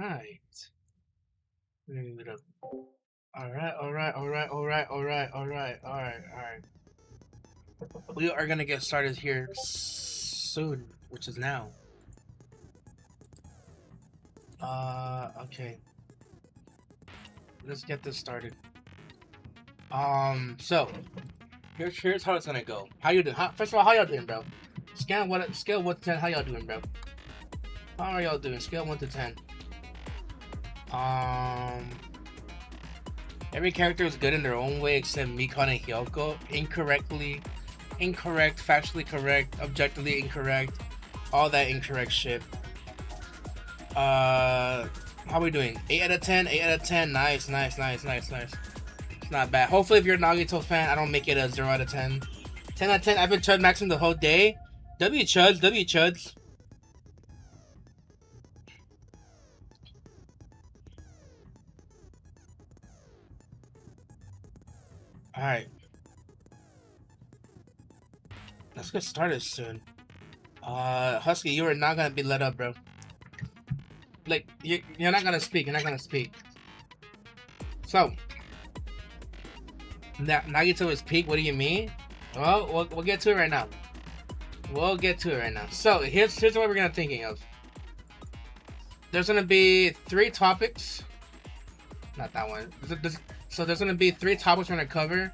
Right. Move it up. Alright, alright, alright, alright, alright, alright, alright, alright. We are gonna get started here soon, which is now. Okay. Let's get this started. So here's how it's gonna go. How you doing? First of all, how y'all doing, bro? Scale 1 to 10. How y'all doing, bro? How are y'all doing? Scale 1 to 10. Um, every character is good in their own way except Mikon and Hyoko. Incorrect, factually correct, objectively incorrect, all that incorrect shit. How we doing? 8 out of 10. 8 out of 10. Nice. It's not bad. Hopefully, if you're a Nagito fan, I don't make it a 0 out of 10. 10 out of 10. I've been Chud maxing the whole day. W Chuds. Alright. Let's get started soon. Husky, you are not gonna be let up, bro. Like, you're not gonna speak. So, Nagito is peak. What do you mean? Well, we'll get to it right now. So here's what we're gonna thinking of. There's gonna be 3 topics. Not that one. So there's gonna be 3 topics we're gonna cover.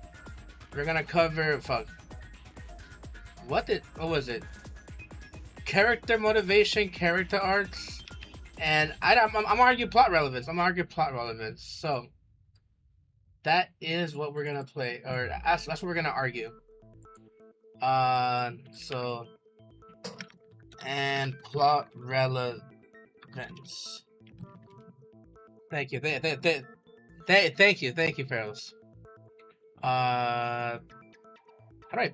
We're gonna cover what was it? Character motivation, character arcs, and I'm gonna argue plot relevance. So that is what we're gonna play, or that's what we're gonna argue. So and plot relevance. Thank you, thank you, Ferals. How do I?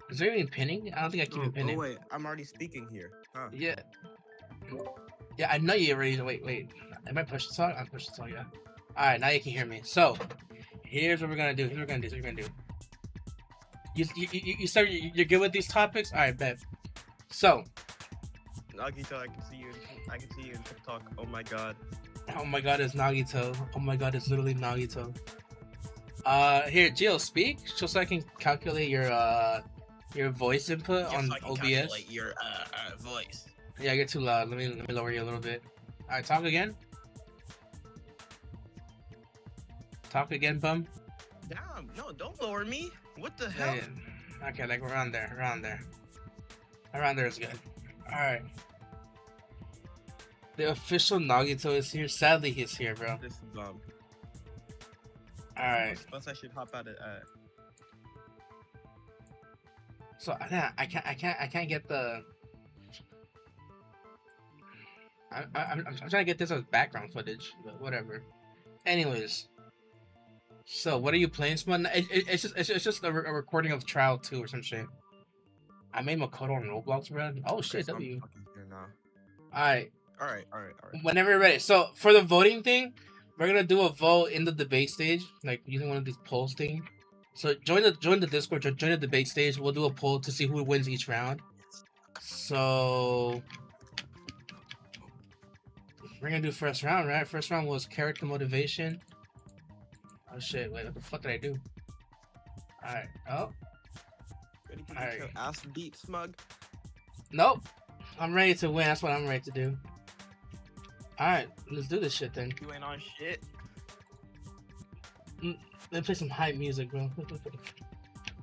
Is there any pinning? I don't think I keep pinning. Oh wait, I'm already speaking here. Huh. Yeah. Yeah, I know you already. Wait. Am I push the song? I'm push the song. Yeah. All right, now you can hear me. So, here's what we're gonna do. You said you're good with these topics. All right, bet. So, Nagito, I can see you in TikTok. Oh my god. Oh my god, it's Nagito. Oh my god, it's literally Nagito. Here, Gio, speak so I can calculate your voice input on so I can OBS. Calculate your voice. Yeah, I get too loud. Let me lower you a little bit. All right, talk again. Talk again, bum. Damn, no, don't lower me. What the hell? Yeah. Okay, like around there. Around there is good. All right. The official Nagito is here. Sadly, he's here, bro. This is dumb. All right. Plus, I should hop out of. So I can't get the. I'm trying to get this as background footage, but whatever. Anyways. So what are you playing, Smud? It's just a recording of Trial 2 or some shit. I made Makoto on Roblox, bro. Oh shit, W. Alright. Whenever you're ready. So for the voting thing, we're gonna do a vote in the debate stage, like using one of these polls thing. So join the Discord, join the debate stage. We'll do a poll to see who wins each round. So we're gonna do first round, right? First round was character motivation. Oh shit, wait, what the fuck did I do? Alright, oh. Ready to get your ass beat, Smug? Nope. I'm ready to win, that's what I'm ready to do. Alright, let's do this shit then. You ain't on shit. Let me play some hype music, bro.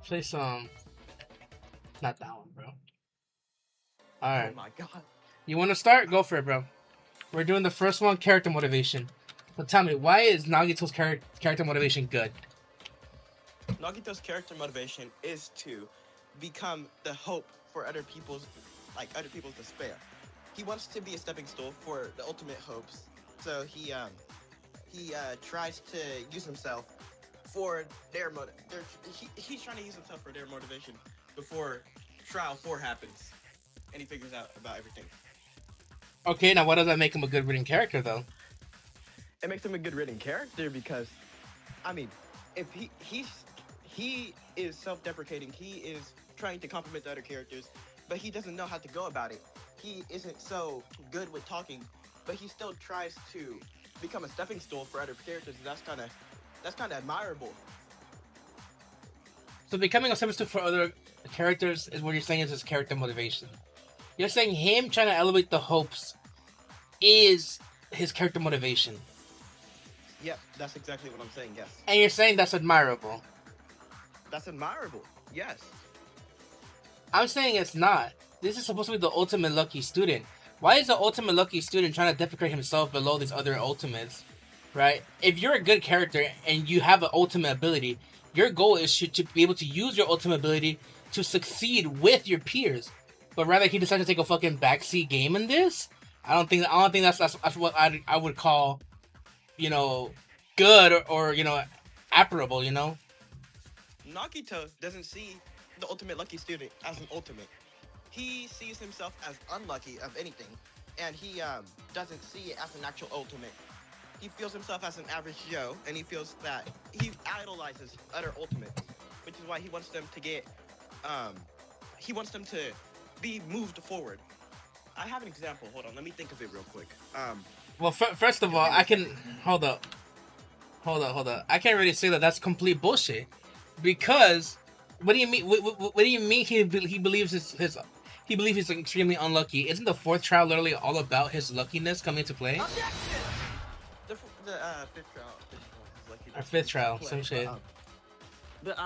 Play some... Not that one, bro. Alright. Oh my god. You wanna start? Go for it, bro. We're doing the first one, character motivation. So tell me, why is Nagito's character motivation good? Nagito's character motivation is to become the hope for other people's despair. He wants to be a stepping stool for the ultimate hopes So he tries to use himself for their motive. He's trying to use himself for their motivation before trial 4 happens, and he figures out about everything. Okay, now what does that make him a good written character though? It makes him a good written character because, I mean, if he is self-deprecating, he is trying to compliment the other characters, but he doesn't know how to go about it. He isn't so good with talking, but he still tries to become a stepping stool for other characters. And that's kind of admirable. So becoming a substitute for other characters is what you're saying is his character motivation. You're saying him trying to elevate the hopes is his character motivation. Yep, that's exactly what I'm saying. Yes, And you're saying that's admirable. that's admirable. Yes. I'm saying it's not. This is supposed to be the ultimate lucky student. Why is the ultimate lucky student trying to deprecate himself below these other ultimates? Right? If you're a good character and you have an ultimate ability, your goal is to be able to use your ultimate ability to succeed with your peers. But rather, he decided to take a fucking backseat game in this. I don't think that's what I would call, you know, good or admirable. You know. Nagito doesn't see the ultimate lucky student as an ultimate. He sees himself as unlucky of anything, and he doesn't see it as an actual ultimate. He feels himself as an average Joe, and he feels that he idolizes other ultimates, which is why he wants them to get, um, he wants them to be moved forward. I have an example. Hold on, let me think of it real quick. Well, first of Just all, give me I a can second. hold up. I can't really say that that's complete bullshit because what do you mean? What do you mean? He believes his he believes he's extremely unlucky. Isn't the fourth trial literally all about his luckiness coming into play? The fifth trial is lucky Or to fifth trial, play, some shit. but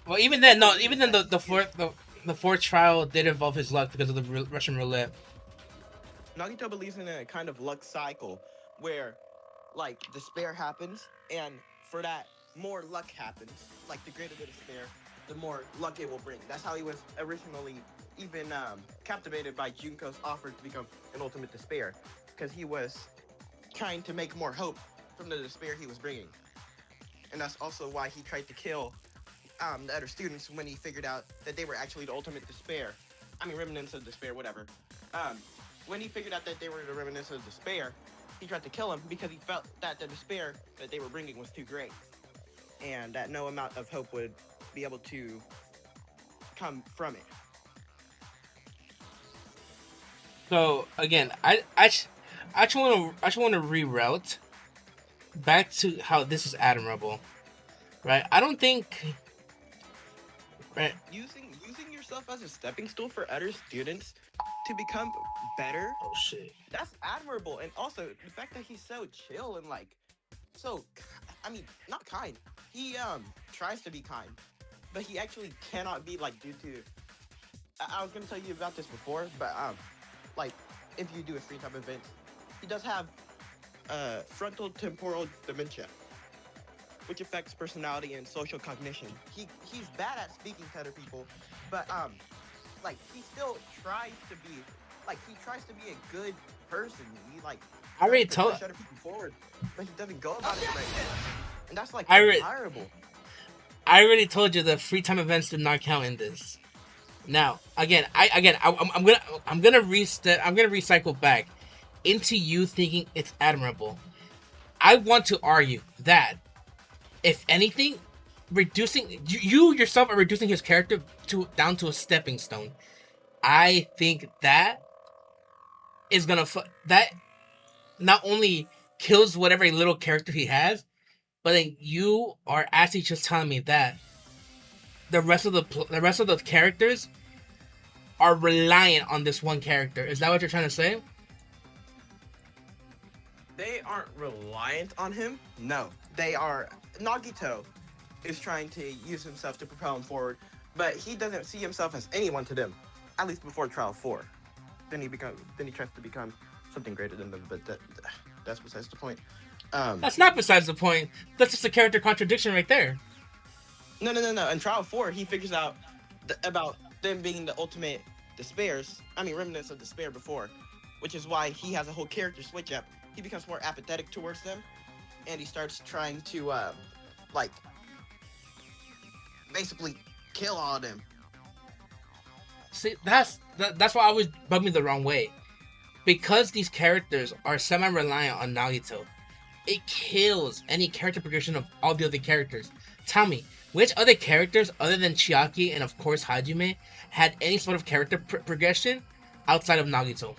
Well, even then, no. Give me Even a then, second. the fourth trial did involve his luck because of the Russian roulette. Nagito believes in a kind of luck cycle where, like, despair happens, and for that, more luck happens. Like, the greater the despair, the more luck it will bring. That's how he was originally even captivated by Junko's offer to become an ultimate despair, because he was trying to make more hope from the despair he was bringing. And that's also why he tried to kill the other students when he figured out that they were actually the ultimate despair. I mean, remnants of despair, whatever. Um, when he figured out that they were the remnants of despair, he tried to kill him because he felt that the despair that they were bringing was too great, and that no amount of hope would be able to come from it. So again, I just want to reroute back to how this is admirable, right? I don't think, right? Using yourself as a stepping stool for other students to become better, Oh shit. that's admirable. And also the fact that he's so chill and like so I mean, not kind. He tries to be kind, but he actually cannot be, like, due to I was gonna tell you about this before, but like, if you do a free time event, he does have frontal temporal dementia, which affects personality and social cognition. He's bad at speaking to other people, but like, he still tries to be, like, he tries to be a good person. He, like, I already tries to told push other people forward, but he doesn't go about it right. And that's, like, I re- admirable. I already told you that free time events did not count in this. Now, I'm gonna recycle back into you thinking it's admirable. I want to argue that if anything, reducing you yourself are reducing his character to down to a stepping stone. I think that is gonna that not only kills whatever little character he has, but then you are actually just telling me that the rest of the characters are reliant on this one character. Is that what you're trying to say? They aren't reliant on him. No, they are. Nagito is trying to use himself to propel him forward, but he doesn't see himself as anyone to them. At least before Trial 4. Then he tries to become something greater than them. But that's besides the point. That's not besides the point. That's just a character contradiction right there. No. In Trial 4, he figures out about them being the ultimate despairs. I mean, remnants of despair before, which is why he has a whole character switch up he becomes more apathetic towards them, and he starts trying to like basically kill all of them. See, that's why I always rub me the wrong way. Because these characters are semi-reliant on Nagito, it kills any character progression of all the other characters. Tell me, which other characters other than Chiaki and of course Hajime had any sort of character progression outside of Nagito?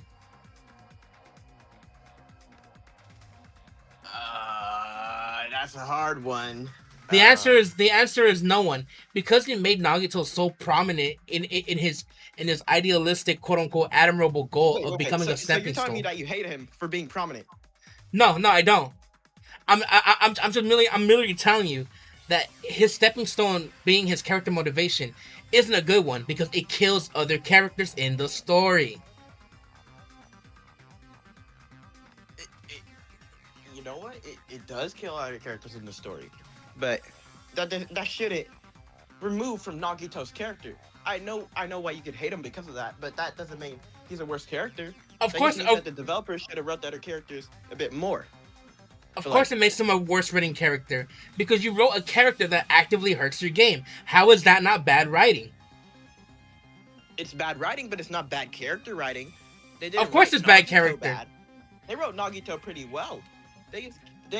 That's a hard one. The answer is no one, because he made Nagito so prominent in his idealistic quote unquote admirable goal Wait, of wait, wait. becoming a So you're stepping telling me stone. that you hate him for being prominent? No, no, I don't. I'm merely telling you that his stepping stone being his character motivation isn't a good one because it kills other characters in the story. It, you know what? It does kill other characters in the story, but that shouldn't remove from Nagito's character. I know why you could hate him because of that, but that doesn't mean he's a worse character. Of That just course, means that the developers should have wrote the other characters a bit more. of But course, like, it makes him a worse written character because you wrote a character that actively hurts your game. How is that not bad writing? it's bad writing, but it's not bad character writing. They didn't Of course, write it's bad Nagito character. bad. They wrote Nagito pretty well. They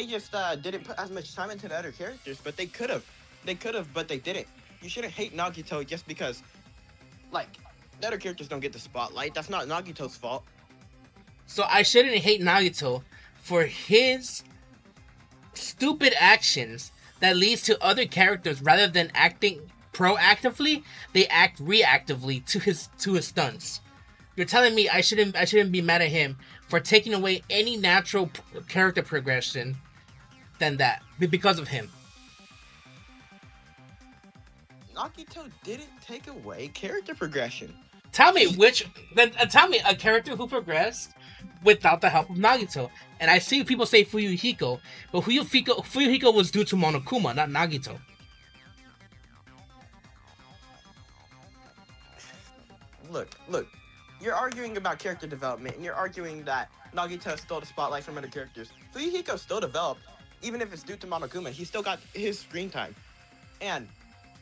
just didn't put as much time into the other characters, but they could have. They could have, but they didn't. You shouldn't hate Nagito just because, like, the other characters don't get the spotlight. That's not Nagito's fault. So I shouldn't hate Nagito for his stupid actions that leads to other characters rather than acting proactively, they act reactively to his stunts. You're telling me I shouldn't be mad at him for taking away any natural character progression than that because of him. Nagito didn't take away character progression. Tell me tell me a character who progressed without the help of Nagito. And I see people say Fuyuhiko, but Fuyuhiko was due to Monokuma, not Nagito. Look. You're arguing about character development, and you're arguing that Nagito stole the spotlight from other characters. Fuyuhiko still developed, even if it's due to Monokuma. He still got his screen time. And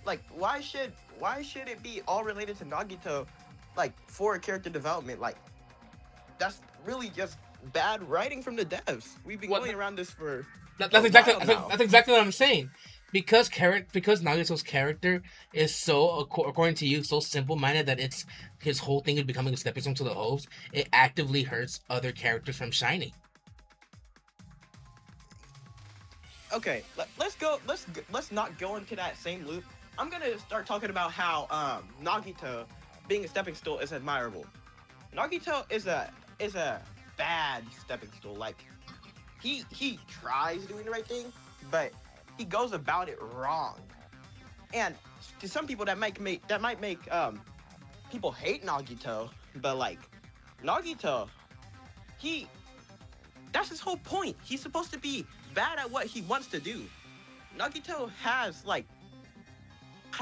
like, why should it be all related to Nagito, like, for character development? Like, that's really just bad writing from the devs. We've been going around this for That's exactly what I'm saying. Because Nagito's character is so, according to you, so simple-minded that it's his whole thing is becoming a stepping stone to the host. It actively hurts other characters from shining. Okay, let's not go into that same loop. I'm gonna start talking about how Nagito being a stepping stone is admirable. Nagito is a bad stepping stone. Like, he tries doing the right thing, but he goes about it wrong. And to some people that might make people hate Nagito, but like, Nagito, that's his whole point. He's supposed to be bad at what he wants to do. Nagito has, like,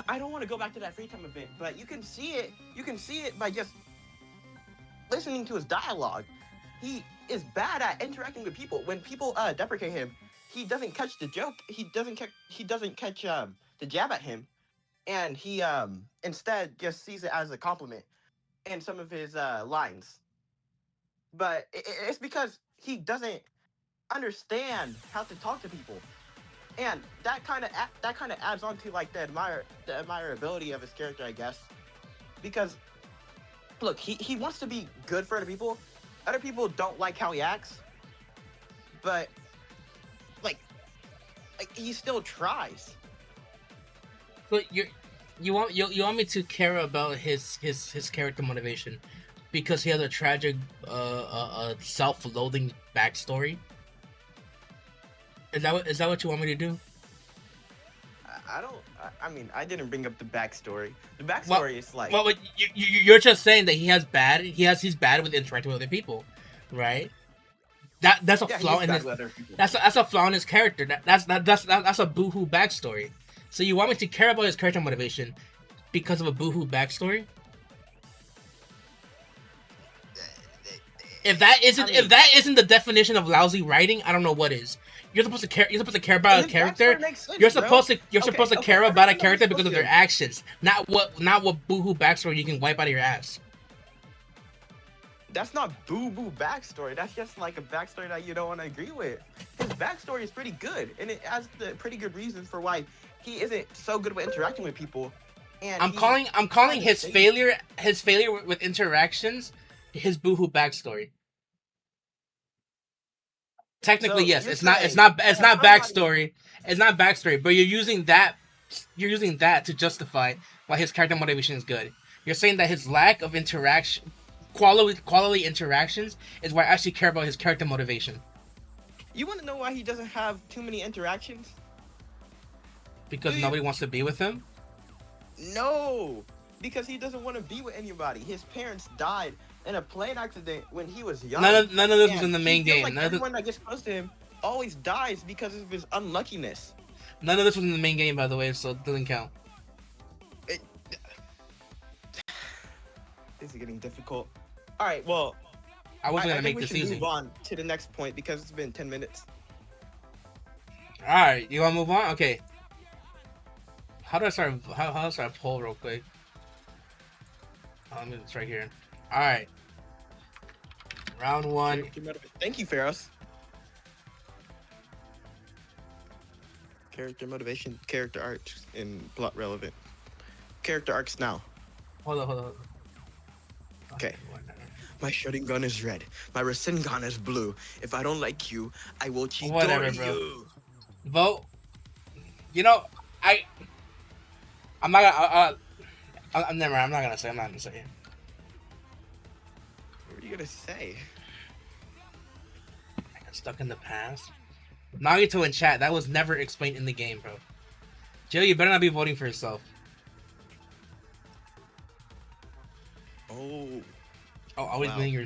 I don't want to go back to that free time event, but you can see it by just listening to his dialogue. He is bad at interacting with people. When people deprecate him, he doesn't catch the joke. He doesn't catch the jab at him, and he instead just sees it as a compliment in some of his lines. But it's because he doesn't understand how to talk to people, and that kind of adds on to, like, the admirability of his character, I guess. Because look, he wants to be good for other people. Other people don't like how he acts, but like he still tries. But you want me to care about his character motivation because he has a tragic self-loathing backstory? Is that what you want me to do? I don't. I mean, I didn't bring up the backstory. The backstory is like. Well, you're just saying that he's bad with interacting with other people, right? That's a flaw in his. That's a flaw in his character. That's a boohoo backstory. So you want me to care about his character motivation because of a boohoo backstory? if that isn't the definition of lousy writing, I don't know what is. You're supposed to care. You're supposed to care about And a his character. backstory makes sense, You're bro. supposed to care about a Everyone knows character you're because supposed of their to. actions, not what boohoo backstory you can wipe out of your ass. That's not boo backstory. That's just like a backstory that you don't want to agree with. His backstory is pretty good, and it has the pretty good reasons for why he isn't so good with interacting with people. And I'm calling kind of his stays. failure with interactions his boohoo backstory. Technically, So yes, you're saying it's that not somebody, backstory. It's not backstory, but you're using that to justify why his character motivation is good. You're saying that his lack of interaction quality interactions is why I actually care about his character motivation. you want to know why he doesn't have too many interactions? Do Because you? nobody wants to be with him. No, because he doesn't want to be with anybody. His parents died in a plane accident when he was young. None of this was And in the he main feels game. like everyone that gets close to him always dies because of his unluckiness. None of this was in the main game, by the way, so it doesn't count. It, this is getting difficult. All right, well, I wasn't I gonna think make we this should easy. move on to the next point because it's been 10 minutes. All right, you wanna move on? Okay. How do I start? How do I start a poll real quick? It's right here. All right. Round one. Thank you, Ferros. Character motivation, character arcs, and plot relevant. Character arcs now. Hold on. Okay. My shooting gun is red. My Rasengan is blue. If I don't like you, I will cheat Whatever, bro. you. Vote. You know, I'm not gonna. I'm never. I'm not gonna say. I'm not gonna say it. What are you gonna say? I got stuck in the past. Nagito in chat. That was never explained in the game, bro. Jill, you better not be voting for yourself. Oh. Always Wow. being your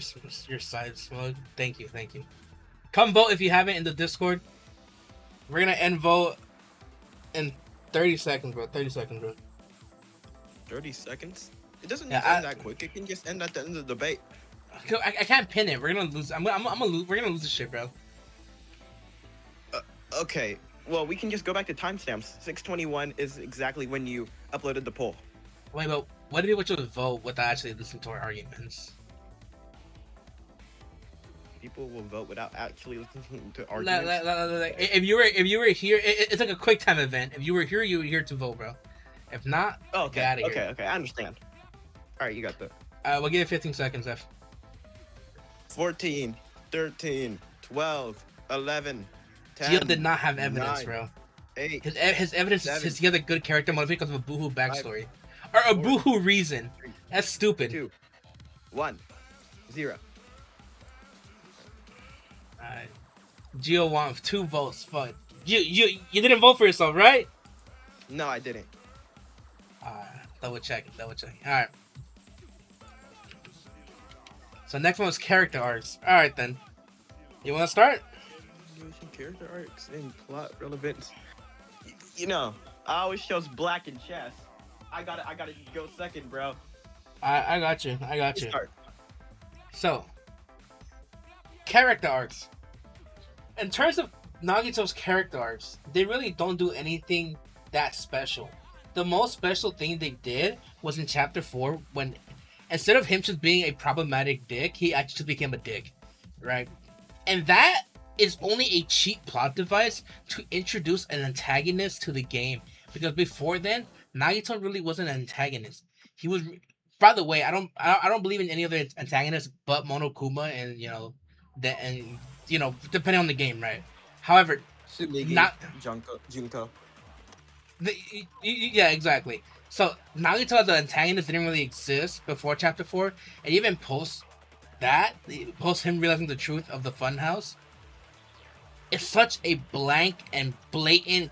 side smug. Thank you. Come vote if you haven't in the Discord. We're gonna end vote in 30 seconds, bro. 30 seconds, bro. 30 seconds? It doesn't need Yeah, to end that quick. It can just end at the end of the debate. I can't pin it. We're gonna lose. I'm gonna lose. We're gonna lose this shit, bro. Okay. Well, we can just go back to timestamps. 6:21 is exactly when you uploaded the poll. Wait, but what if people just vote without actually listening to our arguments? People will vote without actually listening to arguments. If you were here, it's like a quick time event. If you were here, you were here to vote, bro. If not, Oh, get out of here. Okay. I understand. All right, you got that. We'll give it 15 seconds, F. 14, 13, 12, 11, 10. Gio did not have evidence, 9, bro. 8. His evidence 7, is he has a good character motivation because of a boohoo backstory. Or a 4, boohoo reason. 3, That's stupid. 2, 1, 0. Alright. Gio won 2 votes. Fuck. You didn't vote for yourself, right? No, I didn't. Double check. Alright. So next one was character arcs. Alright then. You wanna start? Character arcs and plot relevance. You know, I always chose black in chess. I gotta go second, bro. I got you. Start. So, character arcs. In terms of Nagito's character arcs, they really don't do anything that special. The most special thing they did was in chapter 4 when instead of him just being a problematic dick, he actually just became a dick, right? And that is only a cheap plot device to introduce an antagonist to the game. Because before then, Nagito really wasn't an antagonist. He was. By the way, I don't believe in any other antagonists but Monokuma and depending on the game, right? However, Tsunigi, not Junko. yeah, exactly. So Nagito as an antagonist didn't really exist before chapter 4, and even post him realizing the truth of the funhouse, it's such a blank and blatant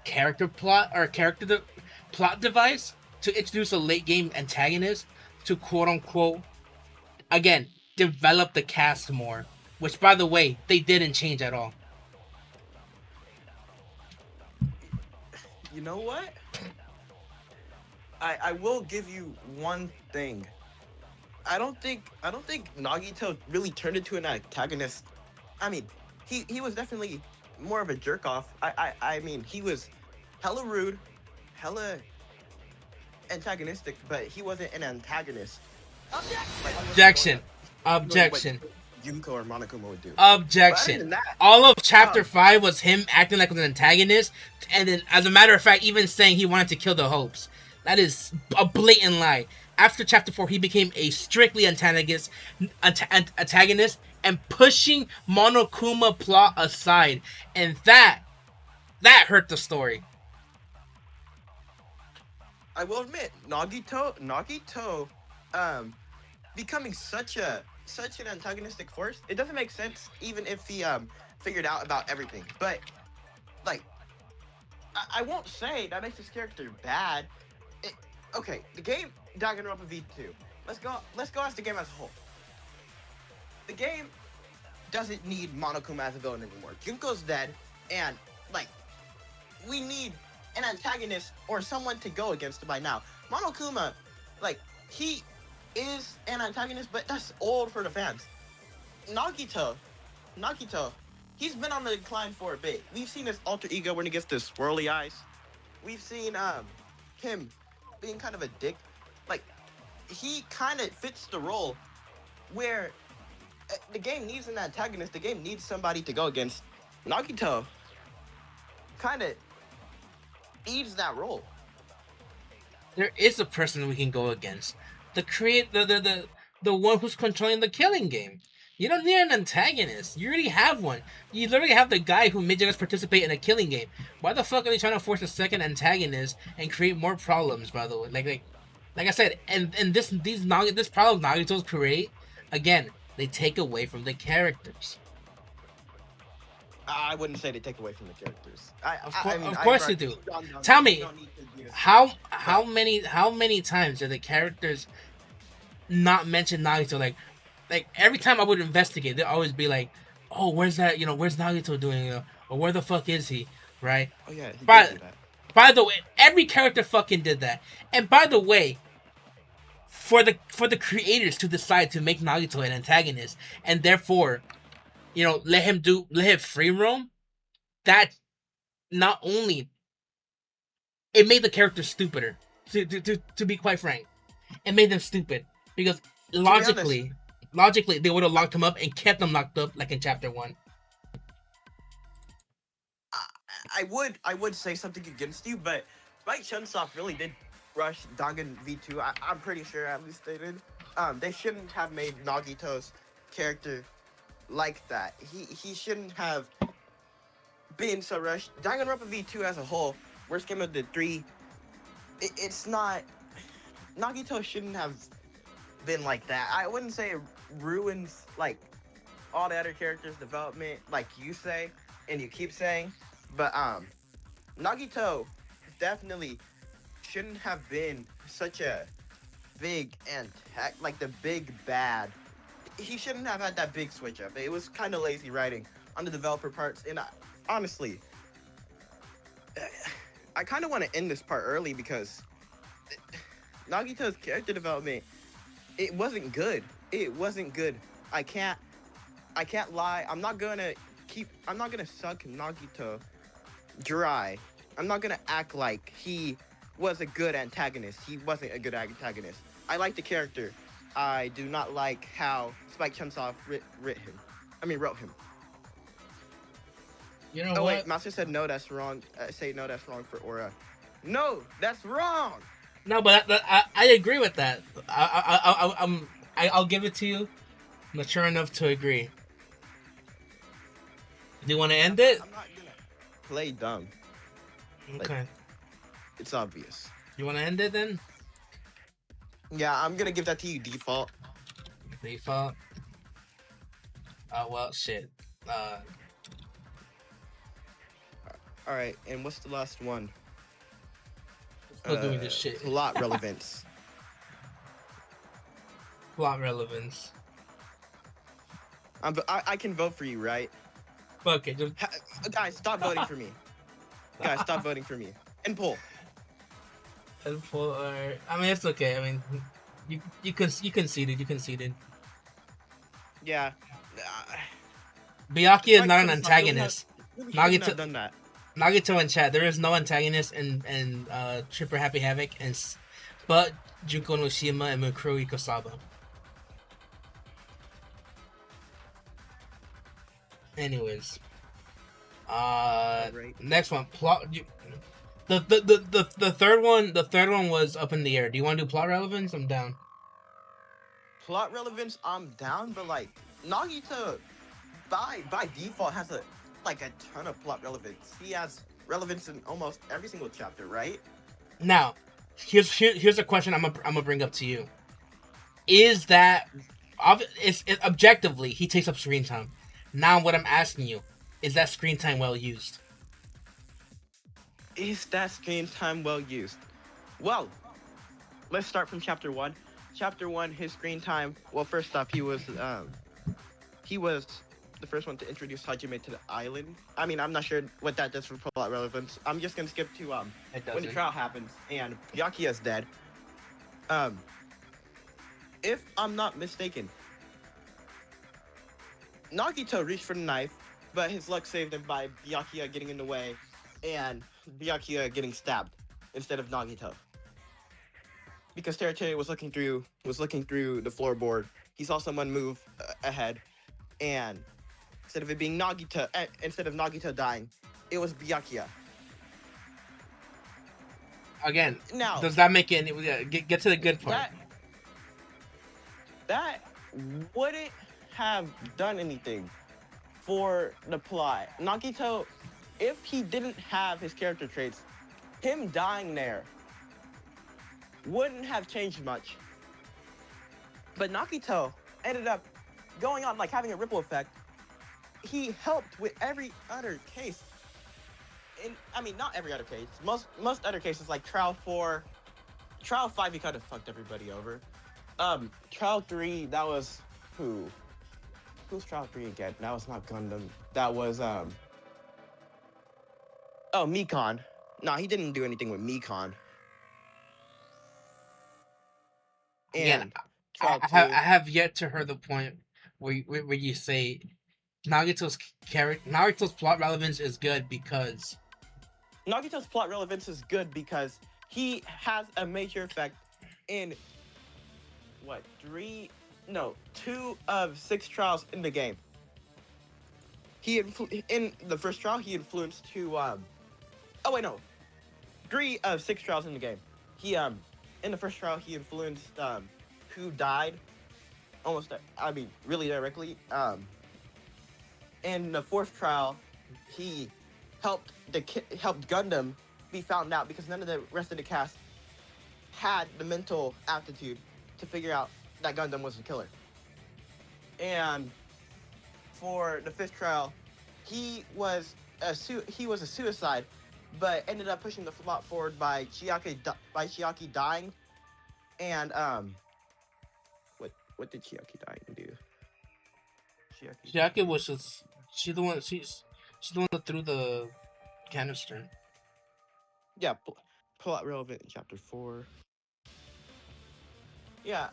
plot device to introduce a late game antagonist to quote unquote again develop the cast more, which by the way they didn't change at all. You know what? I will give you one thing. I don't think Nagito really turned into an antagonist. I mean, he was definitely more of a jerk off. I mean, he was hella rude, hella antagonistic, but he wasn't an antagonist. Like he wasn't going Objection. up doing what Objection. Yumiko or Monokuma would do. But other Objection. than that, All of chapter um, 5 was him acting like an antagonist, and then, as a matter of fact, even saying he wanted to kill the hopes. That is a blatant lie. After chapter 4, he became a strictly antagonist and pushing Monokuma plot aside, and that hurt the story. I will admit, Nagito, um, becoming such an antagonistic force. It doesn't make sense, even if he figured out about everything. But like, I won't say that makes his character bad. It, okay, the game Danganronpa V2. Let's go as the game as a whole. The game doesn't need Monokuma as a villain anymore. Junko's dead, and like we need an antagonist or someone to go against by now. Monokuma, like he is an antagonist, but that's old for the fans. Nagito, Nagito, he's been on the decline for a bit. We've seen his alter ego when he gets the swirly eyes. We've seen him being kind of a dick. Like he kind of fits the role where the game needs an antagonist. The game needs somebody to go against. Nagito kind of needs that role. There is a person we can go against. The one who's controlling the killing game. You don't need an antagonist. You already have one. You literally have the guy who made you guys participate in a killing game. Why the fuck are they trying to force a second antagonist and create more problems? By the way, like I said, and this problem Nagito's create again. They take away from the characters. I wouldn't say they take away from the characters. I mean, Of I course you brought do. King John down Tell there. You me, don't need to be this way. how But many times did the characters not mention Nagito? Like every time I would investigate, they'd always be like, "Oh, where's that? Where's Nagito doing? Or where the fuck is he?" Right? oh yeah, he did do But that. by the way, every character fucking did that. And by the way, for the creators to decide to make Nagito an antagonist and therefore, let him free roam, that not only it made the character stupider. To be quite frank, it made them stupid because To be honest, logically, logically they would have locked him up and kept him locked up like in chapter one. I, I would say something against you, but Spike Chunsoft really did rush Dangan V2. I'm pretty sure at least they did. They shouldn't have made Nagito's character like that. He shouldn't have been so rushed. Danganronpa V2 as a whole, worst game of the three. It's not. Nagito shouldn't have been like that. I wouldn't say it ruins like all the other characters' development, like you say and you keep saying, but Nagito definitely shouldn't have been such a big and like the big bad. He shouldn't have had that big switch up. It was kind of lazy writing on the developer parts, and honestly, I kind of want to end this part early because Nagito's character development it wasn't good. It wasn't good. I can't I can't lie. I'm not gonna suck Nagito dry. I'm not gonna act like he was a good antagonist. He wasn't a good antagonist. I like the character. I do not like how Spike Chunsoft wrote him. You know Oh wait, what? Master said no. That's wrong. Say no. That's wrong for Aura. No, that's wrong. No, but I agree with that. I'll give it to you. Mature enough to agree. Do you want to end it? I'm not gonna play dumb. Like Okay. it's obvious. You want to end it then? Yeah, I'm gonna give that to you default. Default. Oh well, shit. Uh, All right, and what's the last one? still doing this shit. Plot relevance. Plot relevance. I can vote for you, right? Fuck it. Just Guys, stop voting for me. Guys, stop voting for me. And pull. I mean, it's okay. I mean, You conceded. You conceded. Yeah. Uh, Byakuya is not an Nagito does not antagonist. really shouldn't have Nagito done that. Nagito and chat. There is no antagonist in Tripper Happy Havoc but Junko no Shima and Mukuro Ikosaba. Anyways, All right. next one plot. The third one was up in the air. Do you want to do plot relevance? I'm down. Plot relevance, I'm down, but like Nagito by default has a ton of plot relevance. He has relevance in almost every single chapter, right? Now, here's a question I'm gonna bring up to you. Is that objectively he takes up screen time? Now, what I'm asking you is that screen time well used? Is that screen time well used? Well, let's start from chapter one. Chapter one, his screen time. Well, first off, he was the first one to introduce Hajime to the island. I mean, I'm not sure what that does for plot relevance. I'm just gonna skip to when the trial happens and Byakuya's dead. Um, if I'm not mistaken, Nagito reached for the knife, but his luck saved him by Byakuya getting in the way and Byakuya getting stabbed instead of Nagito. Because Terate was looking through the floorboard. He saw someone move ahead, and instead of Nagito dying, it was Byakuya. Again, Now does that make it? Get to the good part. That wouldn't have done anything for the plot. Nagito, if he didn't have his character traits, him dying there wouldn't have changed much. But Nagito ended up going on, like having a ripple effect. He helped with every other case. I mean, not every other case. Most other cases, like Trial 4, Trial 5, he kind of fucked everybody over. Trial 3, that was who? Who's Trial 3 again? That was not Gundam. That was Mikon. No, he didn't do anything with Mikon. Again, And Trial 2. I have yet to hear the point where you say Nagito's plot relevance is good because Nagito's plot relevance is good because he has a major effect in two of 6 trials in the game. In the first trial he influenced 3 of 6 trials in the game. He in the first trial he influenced who died really directly. In the 4th trial he helped Gundam be found out because none of the rest of the cast had the mental aptitude to figure out that Gundam was the killer. And for the 5th trial, he was a suicide, but ended up pushing the plot forward by Chiaki dying. And what did Chiaki dying do? Chiaki was just she's the one that threw the canister. Yeah, plot relevant in chapter 4. Yeah,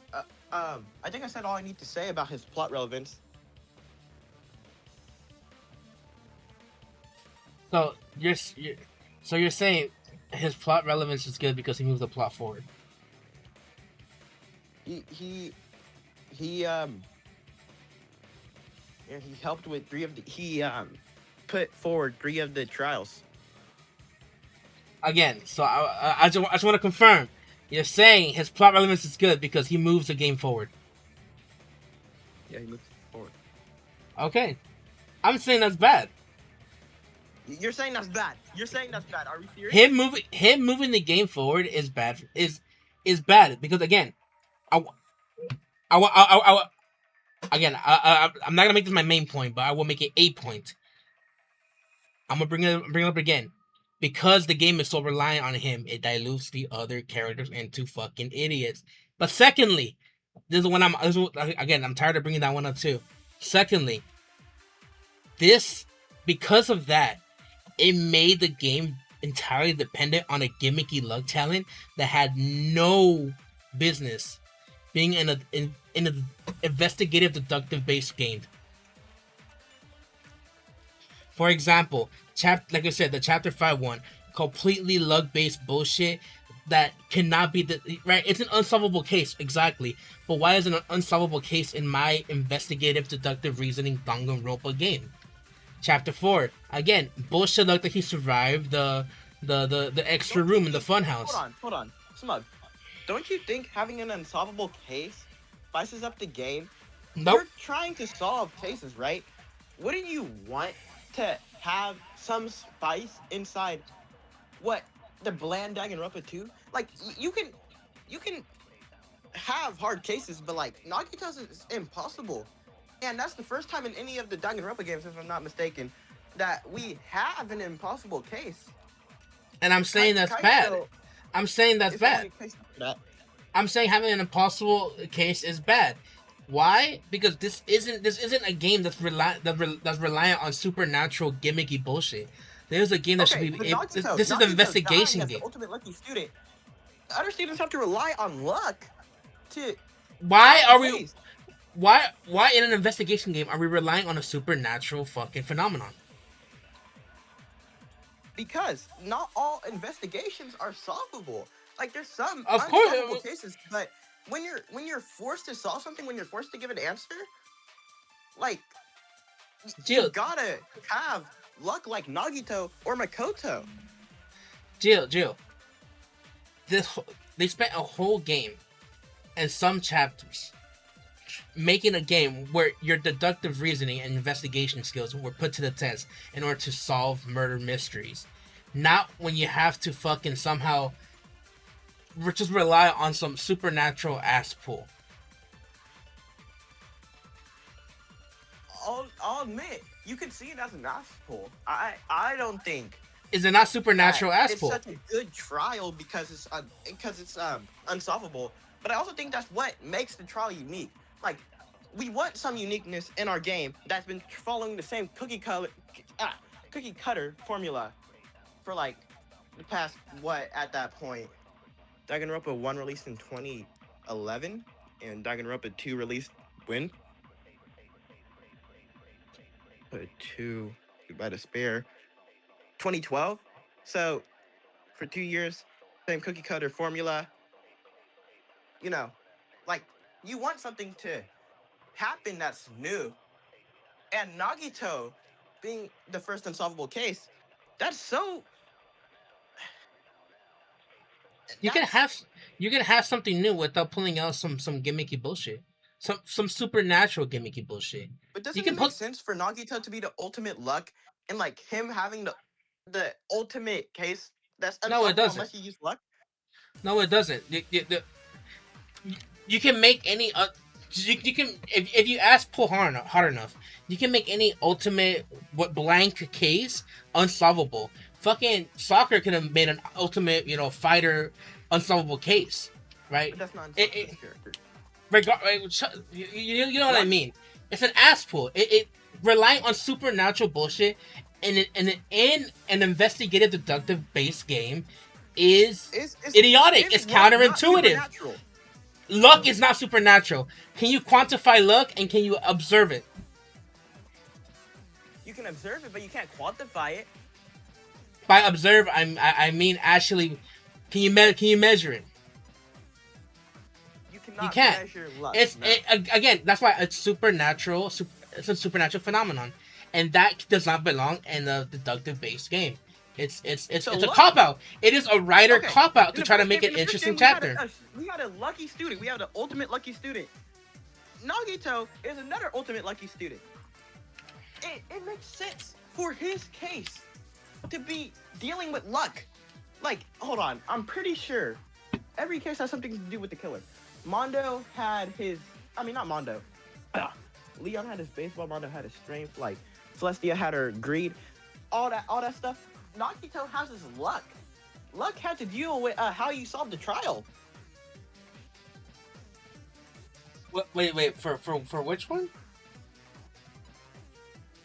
I think I said all I need to say about his plot relevance. So you're saying his plot relevance is good because he moves the plot forward. He helped with he put forward 3 of the trials. Again, so I just want to confirm. You're saying his plot relevance is good because he moves the game forward. Yeah, he moves forward. Okay, I'm saying that's bad. You're saying that's bad. Are we serious? Him moving the game forward is bad. Is bad because again, I'm not gonna make this my main point, but I will make it a point. I'm gonna bring it up again. Because the game is so reliant on him, it dilutes the other characters into fucking idiots. But secondly, I'm tired of bringing that one up too. Secondly, because of that, it made the game entirely dependent on a gimmicky luck talent that had no business being in an investigative deductive based game. For example, like I said, the chapter 5 one, completely luck based bullshit that cannot be right. It's an unsolvable case, exactly. But why is it an unsolvable case in my investigative deductive reasoning Danganronpa game? Chapter 4, again, bullshit luck that he survived the extra Don't you room in the think? funhouse. Hold on, Smug. Don't you think having an unsolvable case spices up the game? Nope. You're trying to solve cases, right? Wouldn't you want to have some spice inside what the bland Danganronpa 2? Like you can have hard cases, but like Nagito's is impossible. And that's the first time in any of the Danganronpa games, if I'm not mistaken, that we have an impossible case. And I'm saying that's bad. Kaito I'm saying that's is the bad. only case for that. I'm saying having an impossible case is bad. Why? Because this isn't a game that's reliant on supernatural gimmicky bullshit. There's a game that should Okay, be. but This is an Nagito dying investigation as the game. ultimate lucky student. Other students have to rely on luck to Why solve the are we? case. Why in an investigation game are we relying on a supernatural fucking phenomenon? Because not all investigations are solvable. Like there's some Of course, unsolvable cases, but when you're forced to solve something, when you're forced to give an answer, like you Jill, gotta have luck like Nagito or Makoto. Jill. This they spent a whole game and some chapters making a game where your deductive reasoning and investigation skills were put to the test in order to solve murder mysteries. Not when you have to fucking somehow just rely on some supernatural ass pool. I'll admit, you could see it as an ass pull. I don't think Is it not that supernatural ass it's pool? such a good trial because it's unsolvable. But I also think that's what makes the trial unique. Like we want some uniqueness in our game that's been following the same cookie cutter formula for like the past what at that point. Danganronpa 1 released in 2011 and Danganronpa 2 released when? 2 Goodbye Despair 2012. So for 2 years, same cookie cutter formula. You know, like you want something to happen that's new. And Nagito being the first unsolvable case, that's so You can that's have you can have something new without pulling out some gimmicky bullshit. Some supernatural gimmicky bullshit. but You doesn't it can make put sense for Nagito to be the ultimate luck and like him having the ultimate case that's no, it unsolvable doesn't. unless you use luck? No, it doesn't. You can make any you can if you ask pull hard enough, you can make any ultimate what blank case unsolvable. Fucking soccer could have made an ultimate fighter unsolvable case, right? But that's not It this character. you know what I Luck mean. It's an ass pull. It relying on supernatural bullshit in an investigative deductive based game is idiotic. It's is luck not counterintuitive. supernatural? Luck is not supernatural. Can you quantify luck and can you observe it? You can observe it, but you can't quantify it. By observe, I mean actually, can you measure it? You You cannot can't. measure luck. It's No. again. That's why it's supernatural. It's a supernatural phenomenon, and that does not belong in a deductive based game. So It's a luck. cop out. It is a writer Okay. cop out In to the try to first make game- an in the first interesting game, chapter. we had a lucky student. We have the ultimate lucky student. Nagito is another ultimate lucky student. It makes sense for his case to be dealing with luck. Like, hold on, I'm pretty sure every case has something to do with the killer. Mondo had his, I mean, not Mondo. Leon had his baseball. Mondo had his strength. Like, Celestia had her greed. All that stuff. Nagito has his luck. Luck had to deal with how you solved the trial. Wait. For which one?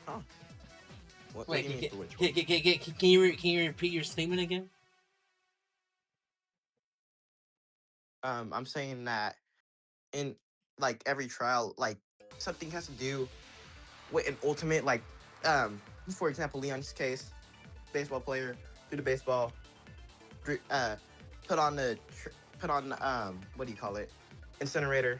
Huh? What Wait, do you mean for which one? can you repeat your statement again? I'm saying that in like every trial, like something has to do with an ultimate, like for example, Leon's case, baseball player, do the baseball, uh, put on the put on what do you call it, incinerator.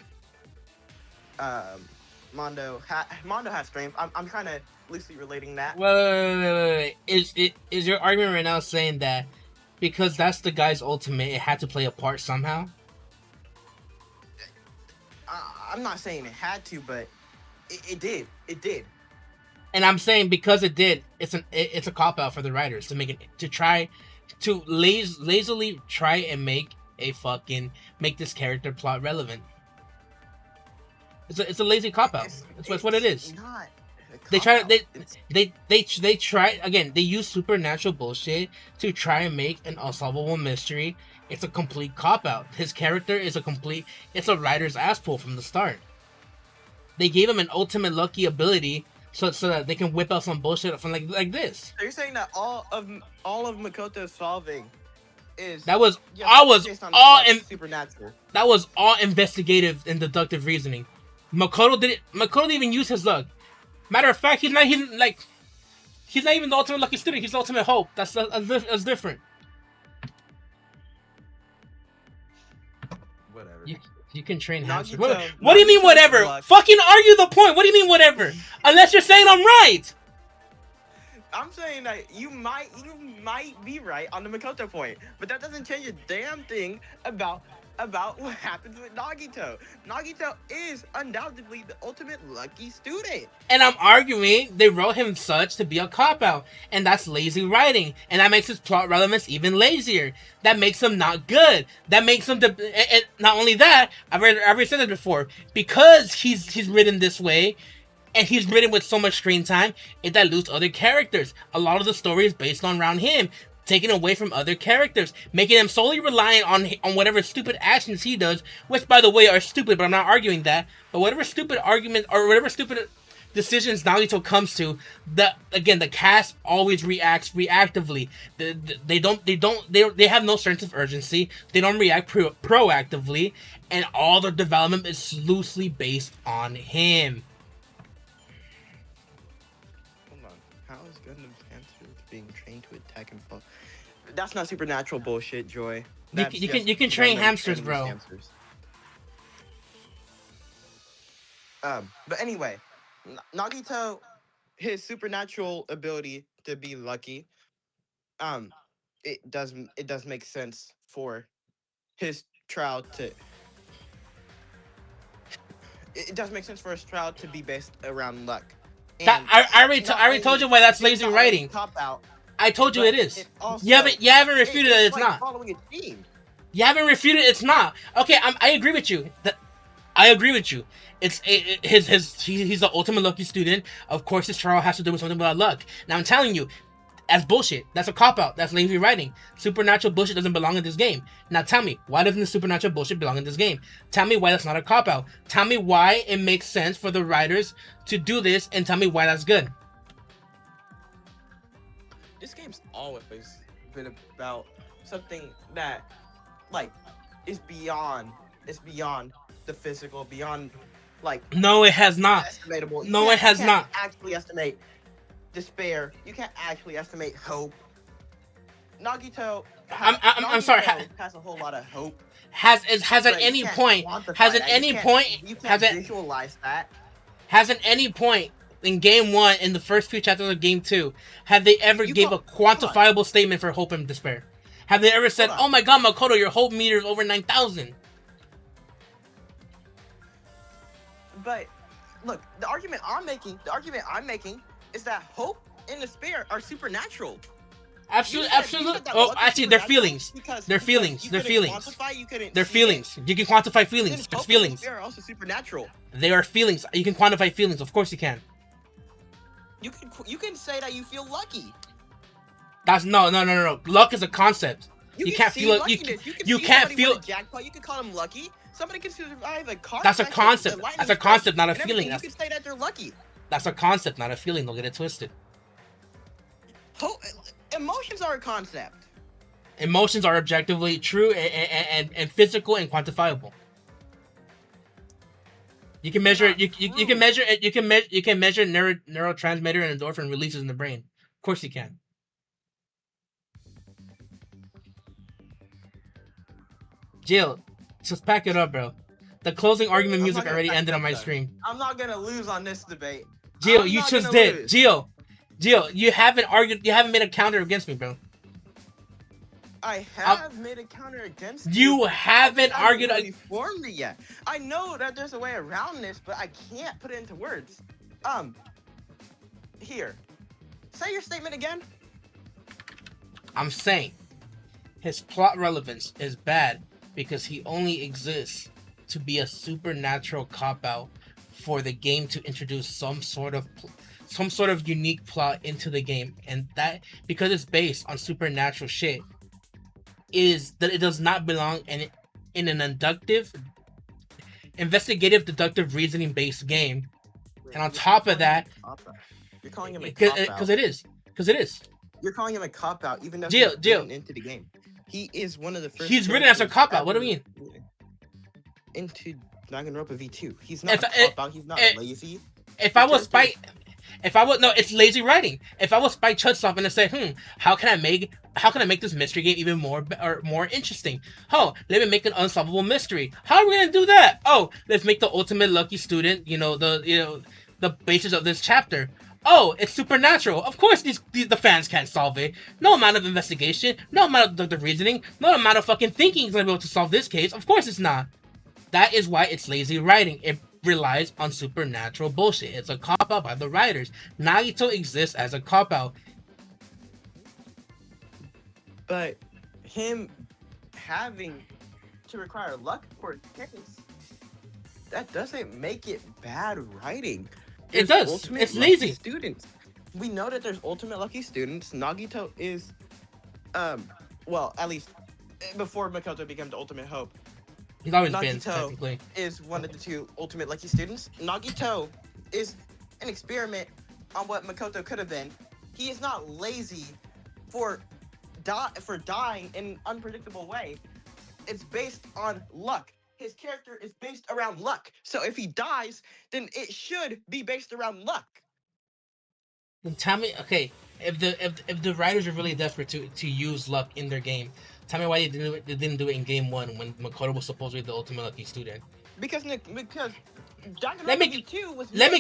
Um, Mondo has strength. I'm kind of loosely relating that. Wait. Is your argument right now saying that because that's the guy's ultimate, it had to play a part somehow? I'm not saying it had to, but it did. It did. And I'm saying because it did, it's a cop out for the writers to make it to try to lazily try and make this character plot relevant. It's a lazy cop out. That's what it is. Not a They cop try out. they try again. They use supernatural bullshit to try and make an unsolvable mystery. It's a complete cop out. His character is it's a writer's ass pull from the start. They gave him an ultimate lucky ability so that they can whip out some bullshit from like this. So you're saying that all of Makoto's solving is That was based on all supernatural. that was all investigative and deductive reasoning. Makoto didn't even use his luck. Matter of fact, he's not even the ultimate lucky student. He's the ultimate hope. That's different. Whatever. You can train hamsters. Nagito- What do you mean Nagito's whatever? luck- Fucking argue the point. What do you mean whatever? Unless you're saying I'm right. I'm saying that you might be right on the Makoto point, but that doesn't change a damn thing about what happens with Nagito. Nagito is undoubtedly the ultimate lucky student. And I'm arguing they wrote him such to be a cop-out. And that's lazy writing. And that makes his plot relevance even lazier. That makes him not good. That makes him... and not only that, I've already said this before. Because he's written this way, and he's written with so much screen time, it dilutes other characters. A lot of the story is based around him. Taken away from other characters, making them solely reliant on whatever stupid actions he does, which by the way are stupid, but I'm not arguing that. But whatever stupid argument or whatever stupid decisions Nagito comes to, the cast always reacts reactively. They have no sense of urgency. They don't react proactively, and all the development is loosely based on him. Hold on. How is Gundam's hamsters being trained to attack and fall? That's not supernatural bullshit, Joy. You can train hamsters, bro. Hamsters. But anyway, Nagito, his supernatural ability to be lucky, it does make sense for his trial to. It does make sense for his trial to be based around luck. I already told you why that's lazy writing. Cop out. I told you it is. Also, you haven't refuted that it's like not. Following a team. You haven't refuted it's not. Okay, I agree with you. I agree with you. He's the ultimate lucky student. Of course, his trial has to do with something about luck. Now I'm telling you, that's bullshit. That's a cop out. That's lazy writing. Supernatural bullshit doesn't belong in this game. Now tell me, why doesn't the supernatural bullshit belong in this game? Tell me why that's not a cop out. Tell me why it makes sense for the writers to do this, and tell me why that's good. This game's always been about something that, like, is beyond the physical, beyond, like... No, it has not. Estimatable. No, it has not. You can't actually estimate despair. You can't actually estimate hope. Nagito... I'm sorry. Has a whole lot of hope. Has at any point... You can't visualize that. Has at any point... in game 1, in the first few chapters of game 2, have they ever gave a quantifiable statement for hope and despair? Have they ever said, "Oh my God, Makoto, your hope meter is over 9,000"? But look, the argument I'm making is that hope and despair are supernatural. Absolutely. Oh, actually, they're feelings. They're feelings. They're feelings. They're feelings. You can quantify feelings. It's feelings. They are also supernatural. They are feelings. You can quantify feelings. Of course, you can. You can say that you feel lucky. That's no. Luck is a concept. You can't feel it. You can't feel jackpot. You can call them lucky. Somebody can survive a car. That's a concept. That's a concept, not a feeling. You can say that they're lucky. That's a concept, not a feeling. Don't get it twisted. Emotions are a concept. Emotions are objectively true and physical and quantifiable. You can measure cannot you can prove. measure it. You can measure neurotransmitter and endorphin releases in the brain. Of course you can. Jill, just pack it up, bro. The closing argument I'm music not gonna already pack ended it on up my though. stream. I'm not gonna lose on this debate. Jill, I'm you not just gonna did. lose. Jill, you haven't argued. You haven't made a counter against me, bro. I i have made a counter against you. you I just haven't haven't argued. really formed it yet. I know that there's a way around this, but I can't put it into words. Here. Say your statement again. I'm saying his plot relevance is bad because he only exists to be a supernatural cop out for the game to introduce some sort of unique plot into the game, and that because it's based on supernatural shit is that it does not belong in an inductive, investigative, deductive, reasoning based game. And on top of that, You're calling him a cop out. because it is. You're calling him a cop out, even though Jill, he's written into the game. He is one of the first. He's written as a cop out. What do you mean? Into Danganronpa V2. He's not If a cop out. He's not lazy. If I was Spike, no, it's lazy writing. If I was Spike Chudsoft and I say, how can I make this mystery game even more interesting? Oh, let me make an unsolvable mystery. How are we gonna do that? Oh, let's make the ultimate lucky student. The basis of this chapter. Oh, it's supernatural. Of course, the fans can't solve it. No amount of investigation, no amount of the reasoning, no amount of fucking thinking is gonna be able to solve this case. Of course, it's not. That is why it's lazy writing. It relies on supernatural bullshit. It's a cop out by the writers. Nagito exists as a cop out. But him having to require luck for his case, that doesn't make it bad writing. It does. It's lazy. Students. We know that there's ultimate lucky students. Nagito is, well, at least before Makoto becomes the ultimate hope. He's always Nagito been, technically. Is one of the two ultimate lucky students. Nagito is an experiment on what Makoto could have been. He is not lazy for dying in an unpredictable way. It's based on luck. His character is based around luck. So if he dies, then it should be based around luck. Then tell me, okay, if the writers are really desperate to use luck in their game, tell me why they didn't do it in game 1 when Makoto was supposedly the ultimate lucky student. Because let me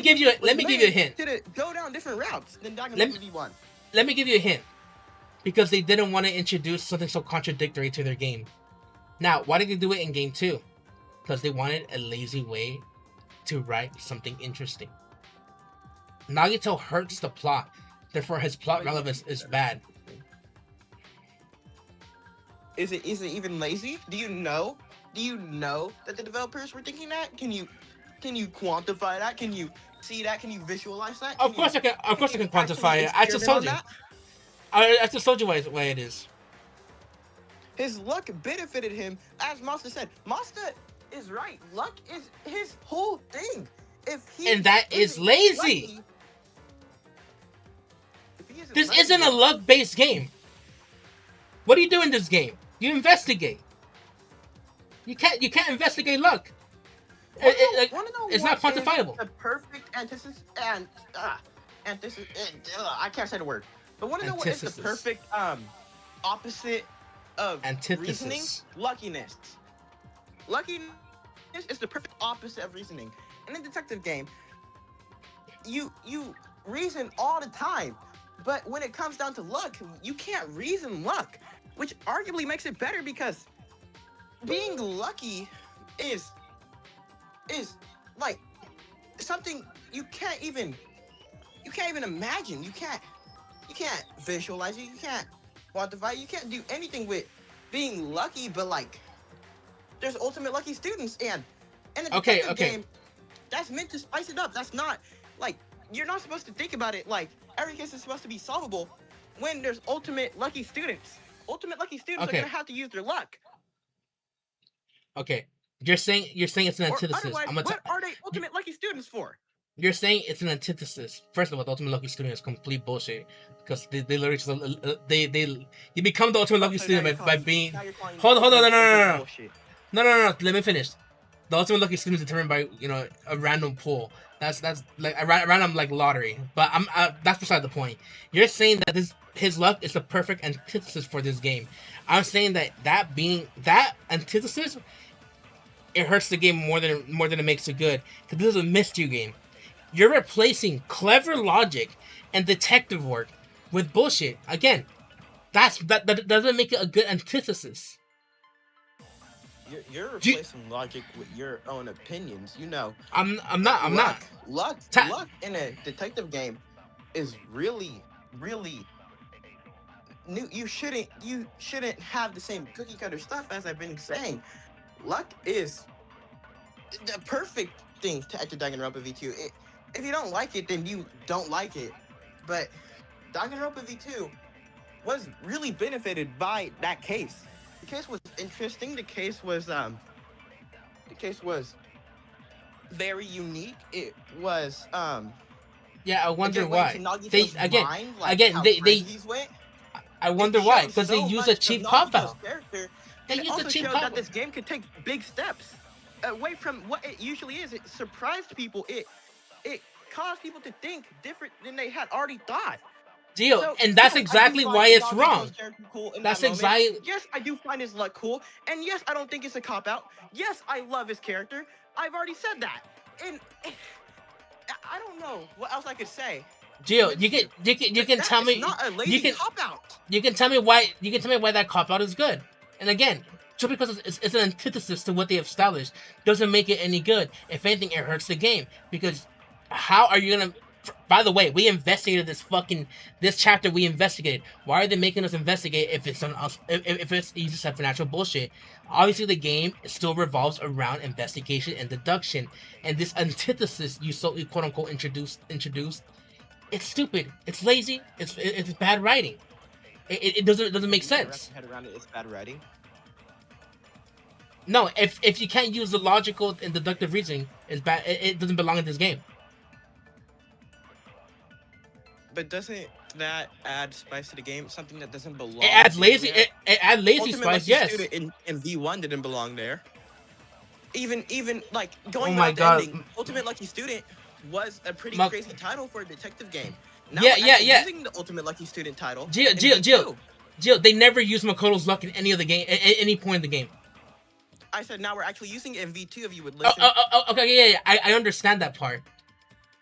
give you a hint. To go down different routes than Danganronpa V1. Let me give you a hint. Because they didn't want to introduce something so contradictory to their game. Now, why did they do it in game 2? Because they wanted a lazy way to write something interesting. Nagito hurts the plot, therefore his plot relevance is bad. Is it even lazy? Do you know that the developers were thinking that? Can you quantify that? Can you see that? Can you visualize that? Of course I can quantify it. I just told you. I just told you why it is. His luck benefited him, as Masta said. Masta is right. Luck is his whole thing. And that is lazy. This isn't a luck-based game. What do you do in this game? You investigate. You can't investigate luck. It's not quantifiable. The perfect antithesis and I can't say the word. But want to know what is the perfect opposite of antithesis. Reasoning? Luckiness. Luckiness is the perfect opposite of reasoning. In a detective game, you reason all the time, but when it comes down to luck, you can't reason luck, which arguably makes it better because being lucky is like something you can't even imagine. You can't visualize it. You can't quantify it. You can't do anything with being lucky. But like, there's ultimate lucky students, and in the detective game, that's meant to spice it up. That's not like you're not supposed to think about it like every case is supposed to be solvable when there's ultimate lucky students. Ultimate lucky students are gonna have to use their luck. Okay, you're saying it's an antithesis. What are they ultimate lucky students for? You're saying it's an antithesis. First of all, the ultimate lucky student is complete bullshit because they literally just, you become the ultimate lucky student by being. Hold on, no. Let me finish. The ultimate lucky system is determined by a random pool. That's like a random like lottery. But that's beside the point. You're saying that this his luck is the perfect antithesis for this game. I'm saying that being that antithesis, it hurts the game more than it makes it good. Because this is a mystery game. You're replacing clever logic and detective work with bullshit. Again, that doesn't make it a good antithesis. You're Do you- replacing logic with your own opinions. You know, I'm not. I'm not. Ta- luck in a detective game is really, really new. You shouldn't have the same cookie cutter stuff as I've been saying. Luck is the perfect thing to enter Danganronpa V2. If you don't like it, then you don't like it. But Danganronpa V2 was really benefited by that case. The case was interesting. The case was very unique. It was yeah, I wonder again went to why. They Nagito's again, mind, like again, how they. crazy these went. I It wonder why. showed Because they so use a much of cheap cop Nagito's out. character, They and it use a also cheap showed cop that out. this game could take big steps away from what it usually is. It surprised people. It caused people to think different than they had already thought. Deal, So and that's yes, I do exactly why find it's Nagito's wrong. character cool in that That's moment. exactly. Yes, I do find his luck cool, and yes, I don't think it's a cop out. Yes, I love his character. I've already said that, and I don't know what else I could say. Deal, you can That tell is me not a you lazy can cop out. you can tell me why that cop out is good. And again, just because it's an antithesis to what they have established doesn't make it any good. If anything, it hurts the game because how are you gonna? By the way, we investigated this chapter. We investigated. Why are they making us investigate if it's if it's easy supernatural bullshit? Obviously, the game still revolves around investigation and deduction, and this antithesis you quote unquote introduced. It's stupid. It's lazy. It's bad writing. It doesn't make You can wrap sense. your head around it. It's bad writing. No, if you can't use the logical and deductive reasoning, it's bad. It doesn't belong in this game. But doesn't that add spice to the game? Something that doesn't belong. It adds lazy. there? It adds lazy Ultimate spice. Lucky Yes. Student in V1 didn't belong there. Even like going Oh my without the God. ending, Ultimate Lucky Student was a pretty My- crazy title for a detective game. Now Yeah, we're yeah, actually yeah. using the Ultimate Lucky Student title. Gio, in Gio, V2. Gio, Gio. They never use Makoto's luck in any of the game at any point in the game. I said now we're actually using it in V2 if you would Oh, listen. okay, yeah. I understand that part,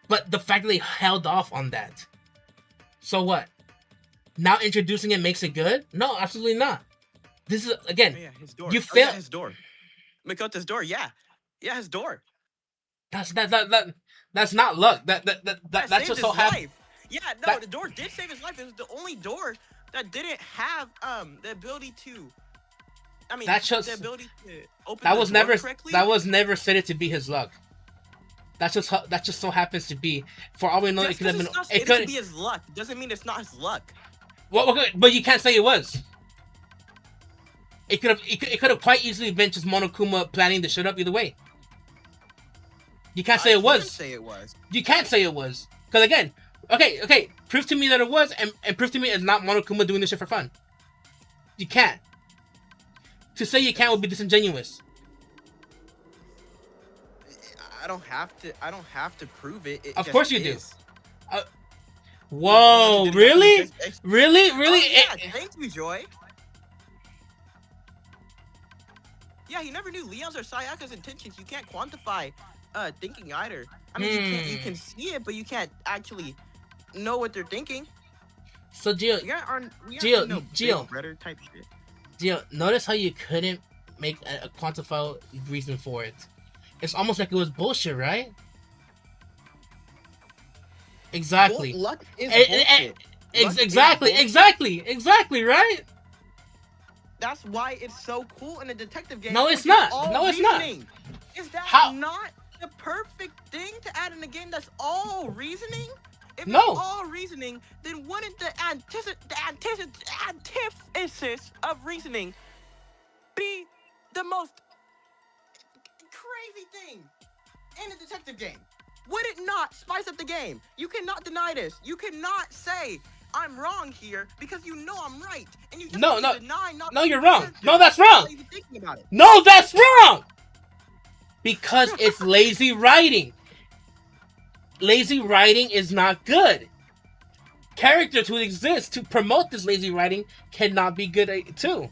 but the fact that they held off on that. So what? Now introducing it makes it good? No, absolutely not. This is again. Oh, yeah, his door. You Oh, fail. yeah, his door. Makoto's door. Yeah, his door. That's not luck. That's saved just his so happens. life. Yeah, no, That- the door did save his life. It was the only door that didn't have the ability to. I mean, That just- the ability to open That the was door never correctly. that was never stated to be his luck. That just so happens to be. For all we know, it Just could have 'cause been. it's not It stated to could. be his luck doesn't mean it's not his luck. Well, okay, but you can't say it was. It could have. It could have quite easily been just Monokuma planning the shit up either way. You can't say I it was. Can't say it was. You can't say it was. Because again, okay, prove to me that it was, and prove to me it's not Monokuma doing this shit for fun. You can't. To say you can't would be disingenuous. I don't have to prove it. It Of just course you do. is. Whoa, Did really? exactly just- Really? Oh, yeah, It- thank you, Joy. Yeah, he never knew Leon's or Sayaka's intentions. You can't quantify thinking either. I mean, you can see it, but you can't actually know what they're thinking. So Gio, We aren't Gio. Big Brother type shit. Gio, notice how you couldn't make a quantifiable reason for it. It's almost like it was bullshit, right? Exactly. Luck is Eh, eh, bullshit. Luck is Exactly, bullshit. exactly, right? That's why it's so cool in a detective game. No, which it's is not. all No, it's not. reasoning. Is that How- not the perfect thing to add in a game that's all reasoning? If No. it's all reasoning, then wouldn't the antithesis of reasoning be the most crazy thing in a detective game? Would it not spice up the game? You cannot deny this. You cannot say I'm wrong here because you know I'm right, and you just No, want no. to deny not No, being you're wrong. character. No, that's wrong. Not even thinking about it. No, that's wrong. Because it's lazy writing. Lazy writing is not good. Characters who exist to promote this lazy writing cannot be good too.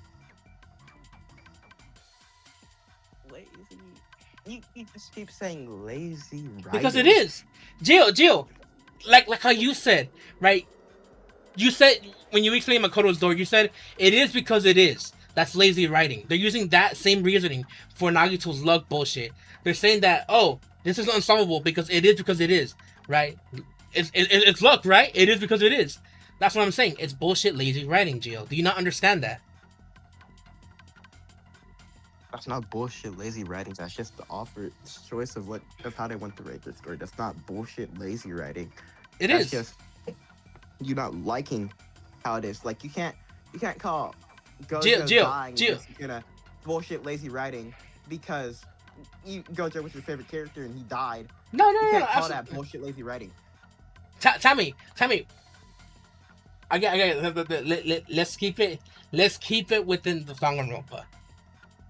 Lazy. You just keep saying lazy Because it writing. is. Jill, like how you said, right? You said when you explained Makoto's door, you said it is because it is. That's lazy writing. They're using that same reasoning for Nagito's luck bullshit. They're saying that, oh, this is unsolvable because it is, right? It's luck, right? It is because it is. That's what I'm saying. It's bullshit lazy writing, Gio. Do you not understand that? That's not bullshit lazy writing. That's just the offer choice of how they want to rate the story. That's not bullshit lazy writing. It That's is. just you not liking how it is. Like you can't call Gojo dying Gio. just gonna bullshit lazy writing because Gojo was your favorite character and he died. No, You can't call absolutely. that bullshit lazy writing. Tell me. I get. Let's keep it within the Danganronpa.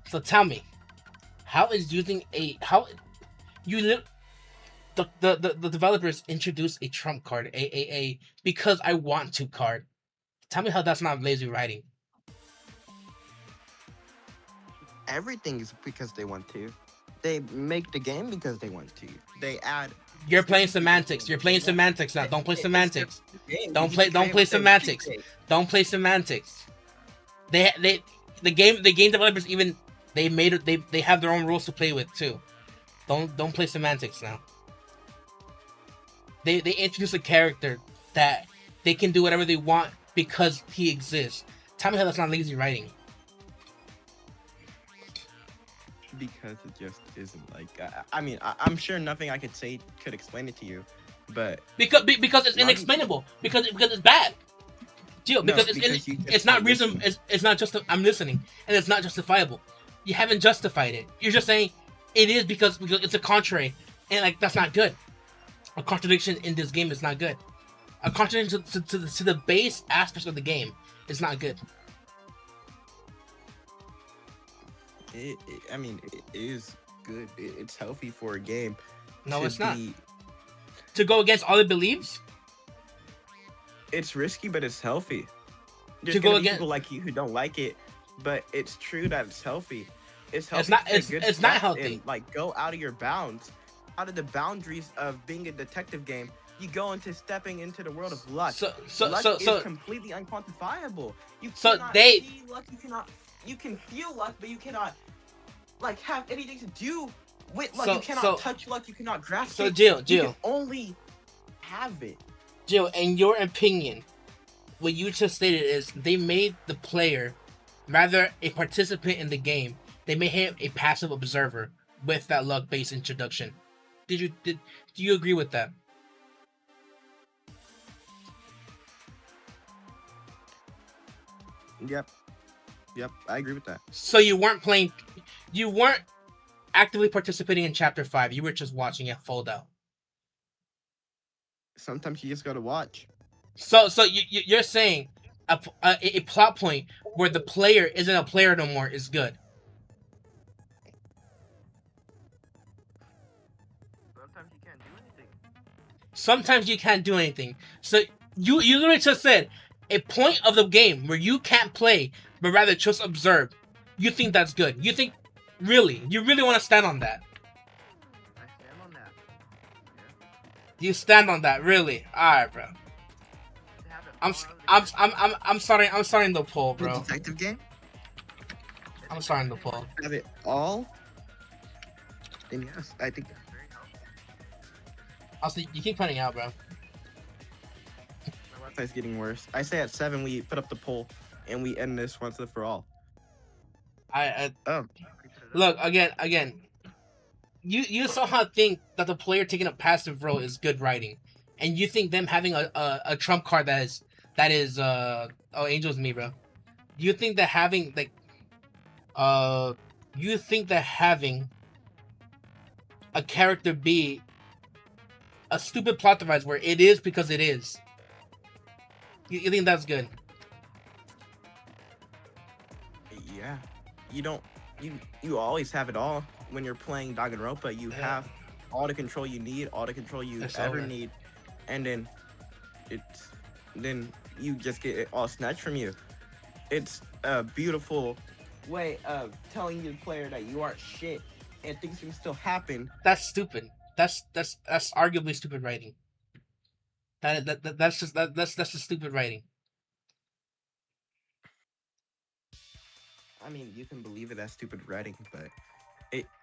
So tell me, how is using how you the developers introduce a trump card, a because I want to card. Tell me how that's not lazy writing. Everything is because they want to. They make the game because they want to. They add. You're playing things because they semantics. want You're to. playing semantics now. Don't play It's their semantics. game. Don't You play. can Don't create play what they want you to semantics. create. Don't play semantics. They the game developers even they made it. They have their own rules to play with too. Don't play semantics now. They introduce a character that they can do whatever they want because he exists. Tell me how that's not lazy writing. Because it just isn't like. I mean, I'm sure nothing I could say could explain it to you, but Because it's inexplainable. Because it's bad. Gio, no, because because you just it's not don't reason. listen. It's not just. I'm listening, and it's not justifiable. You haven't justified it. You're just saying it is because it's a contrary, and like that's not good. A contradiction in this game is not good. A contradiction to the base aspects of the game is not good. I mean, it is good. It's healthy for a game. No, to it's not. be- To go against all it believes. It's risky, but it's healthy. There's To go gonna be against. people like you who don't like it, but it's true that it's healthy. It's healthy. It's not. to take It's good it's not steps healthy. and, like go out of your bounds, out of the boundaries of being a detective game. You go into stepping into the world of luck. Luck is completely unquantifiable. You cannot see luck. You cannot. You can feel luck, but you cannot like have anything to do with luck. You cannot touch luck. You cannot grasp it. Jill, You can only have it. Jill, in your opinion, what you just stated is they made the player rather a participant in the game. They made him a passive observer with that luck-based introduction. Do you agree with that? Yep, I agree with that. So you weren't actively participating in chapter 5. You were just watching it fold out. Sometimes you just gotta watch. So you're saying a plot point where the player isn't a player no more is good. Sometimes you can't do anything. Sometimes you can't do anything. So you literally just said a point of the game where you can't play but rather just observe. You think that's good? You really want to stand on that? I stand on that. You stand on that, really? All right, bro. I'm starting the poll, bro. Detective game. I'm starting the poll. Have it all. Then yes, I think that's very helpful. Also, you keep cutting out, bro. My Wi-Fi's getting worse. I say at 7 we put up the poll and we end this once and for all. Look again. You somehow think that the player taking a passive role is good writing, and you think them having a trump card that is Angel's me, bro. You think that having you think that having a character be a stupid plot device where it is because it is. You think that's good? Yeah, you don't. You always have it all. when you're playing Danganronpa, you Yeah, have all the control you need, all the control you it's ever over. need, and it's then you just get it all snatched from you. It's a beautiful way of telling the player that you aren't shit and things can still happen. That's stupid. That's arguably stupid writing. That's just that's just stupid writing. I mean, you can believe it as stupid writing, but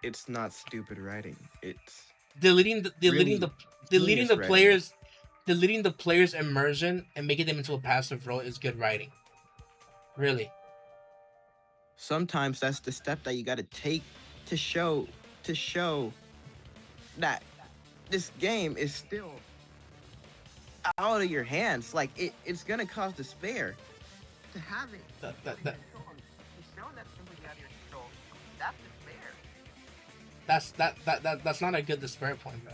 it's not stupid writing. It's Deleting the really deleting genius the writing. players deleting the players immersion and making them into a passive role is good writing. Really. Sometimes that's the step that you got to take to show to show that this game is still out of your hands. Like it's gonna cause despair to have it That, out that, of your that control. To show that's completely out of your control. That's despair. that's not a good despair point, bro.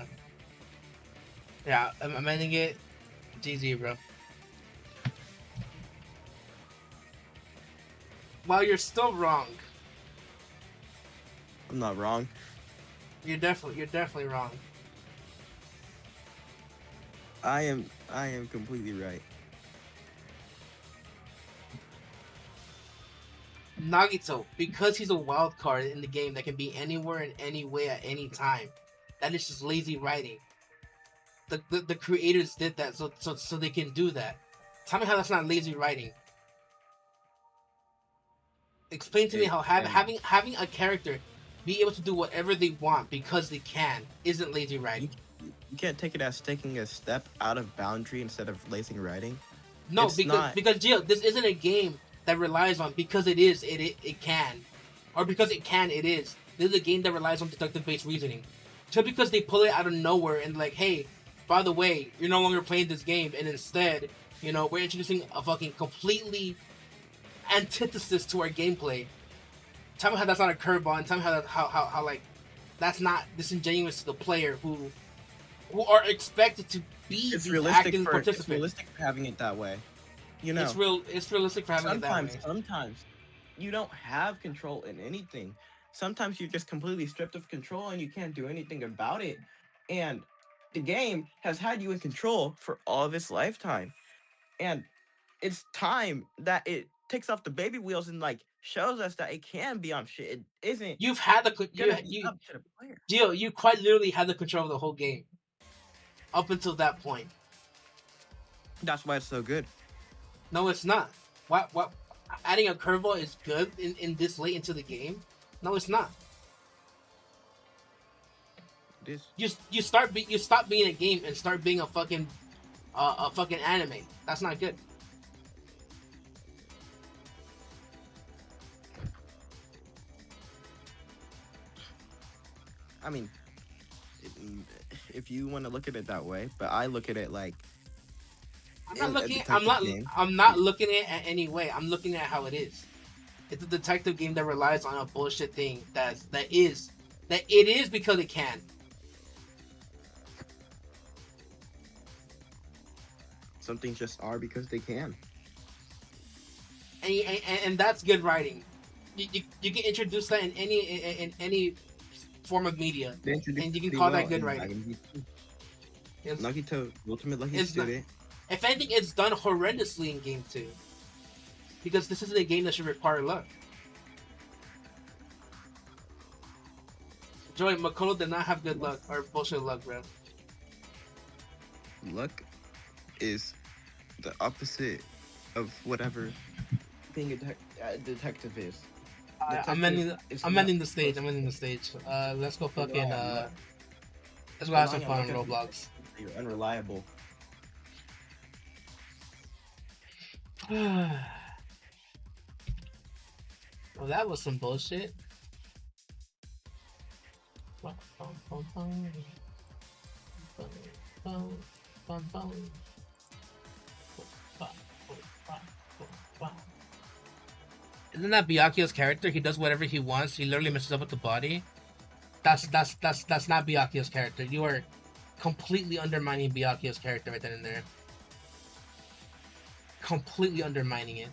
Yeah, I'm ending it. GG, bro. Well, you're still wrong. I'm not wrong. You're definitely wrong. I am completely right. Nagito, because he's a wild card in the game that can be anywhere in any way at any time. That is just lazy writing. The creators did that so they can do that. Tell me how that's not lazy writing. Explain to me It how and having a character be able to do whatever they want because they can isn't lazy you writing. you can't take it as taking a step out of boundary instead of lazy writing. No, It's not. because Gio, this isn't a game that relies on because it is it can, or because it can it is. This is a game that relies on deductive based reasoning. Just because they pull it out of nowhere and like, hey, by the way, you're no longer playing this game, and instead, we're introducing a fucking completely antithesis to our gameplay. Tell me how that's not a curveball, and tell me how how like that's not disingenuous to the player who are expected to be It's these realistic active for it's participants. realistic for having it that way. You know, It's realistic for having it that way. sometimes you don't have control in anything. Sometimes you're just completely stripped of control and you can't do anything about it. And the game has had you in control for all of its lifetime. And it's time that it takes off the baby wheels and like shows us that it can be on shit. It isn't You've had the gonna be up to the player. Gio, you quite literally had the control of the whole game up until that point. That's why it's so good. No, it's not. What adding a curveball is good in this late into the game? No, it's not. It is. You stop being a game and start being a fucking anime. That's not good. I mean, if you want to look at it that way, but I look at it like I'm not in a looking. detective game. I'm not looking at it at any way. I'm looking at how it is. It's a detective game that relies on a bullshit thing that it is because it can. Some things just are because they can. And that's good writing. You can introduce that in any form of media, They introduced and it you can pretty call well that good in writing. Dragon Ball 2. It's, Nagito, Ultimate Lucky it's not, Student. if anything, it's done horrendously in game 2 because this isn't a game that should require luck. Joey Makoto did not have good luck or bullshit luck, bro. Luck is the opposite of whatever being a detective is. I'm Detective ending. is I'm not ending the stage. supposed I'm ending the stage. Let's go to fucking. rely on luck. Let's go have some Relying on fun luck on as Roblox. you're unreliable. Well, that was some bullshit. Isn't that Byakuya's character? He does whatever he wants. He literally messes up with the body. That's not Byakuya's character. You are completely undermining Byakuya's character right then and there. Completely undermining it.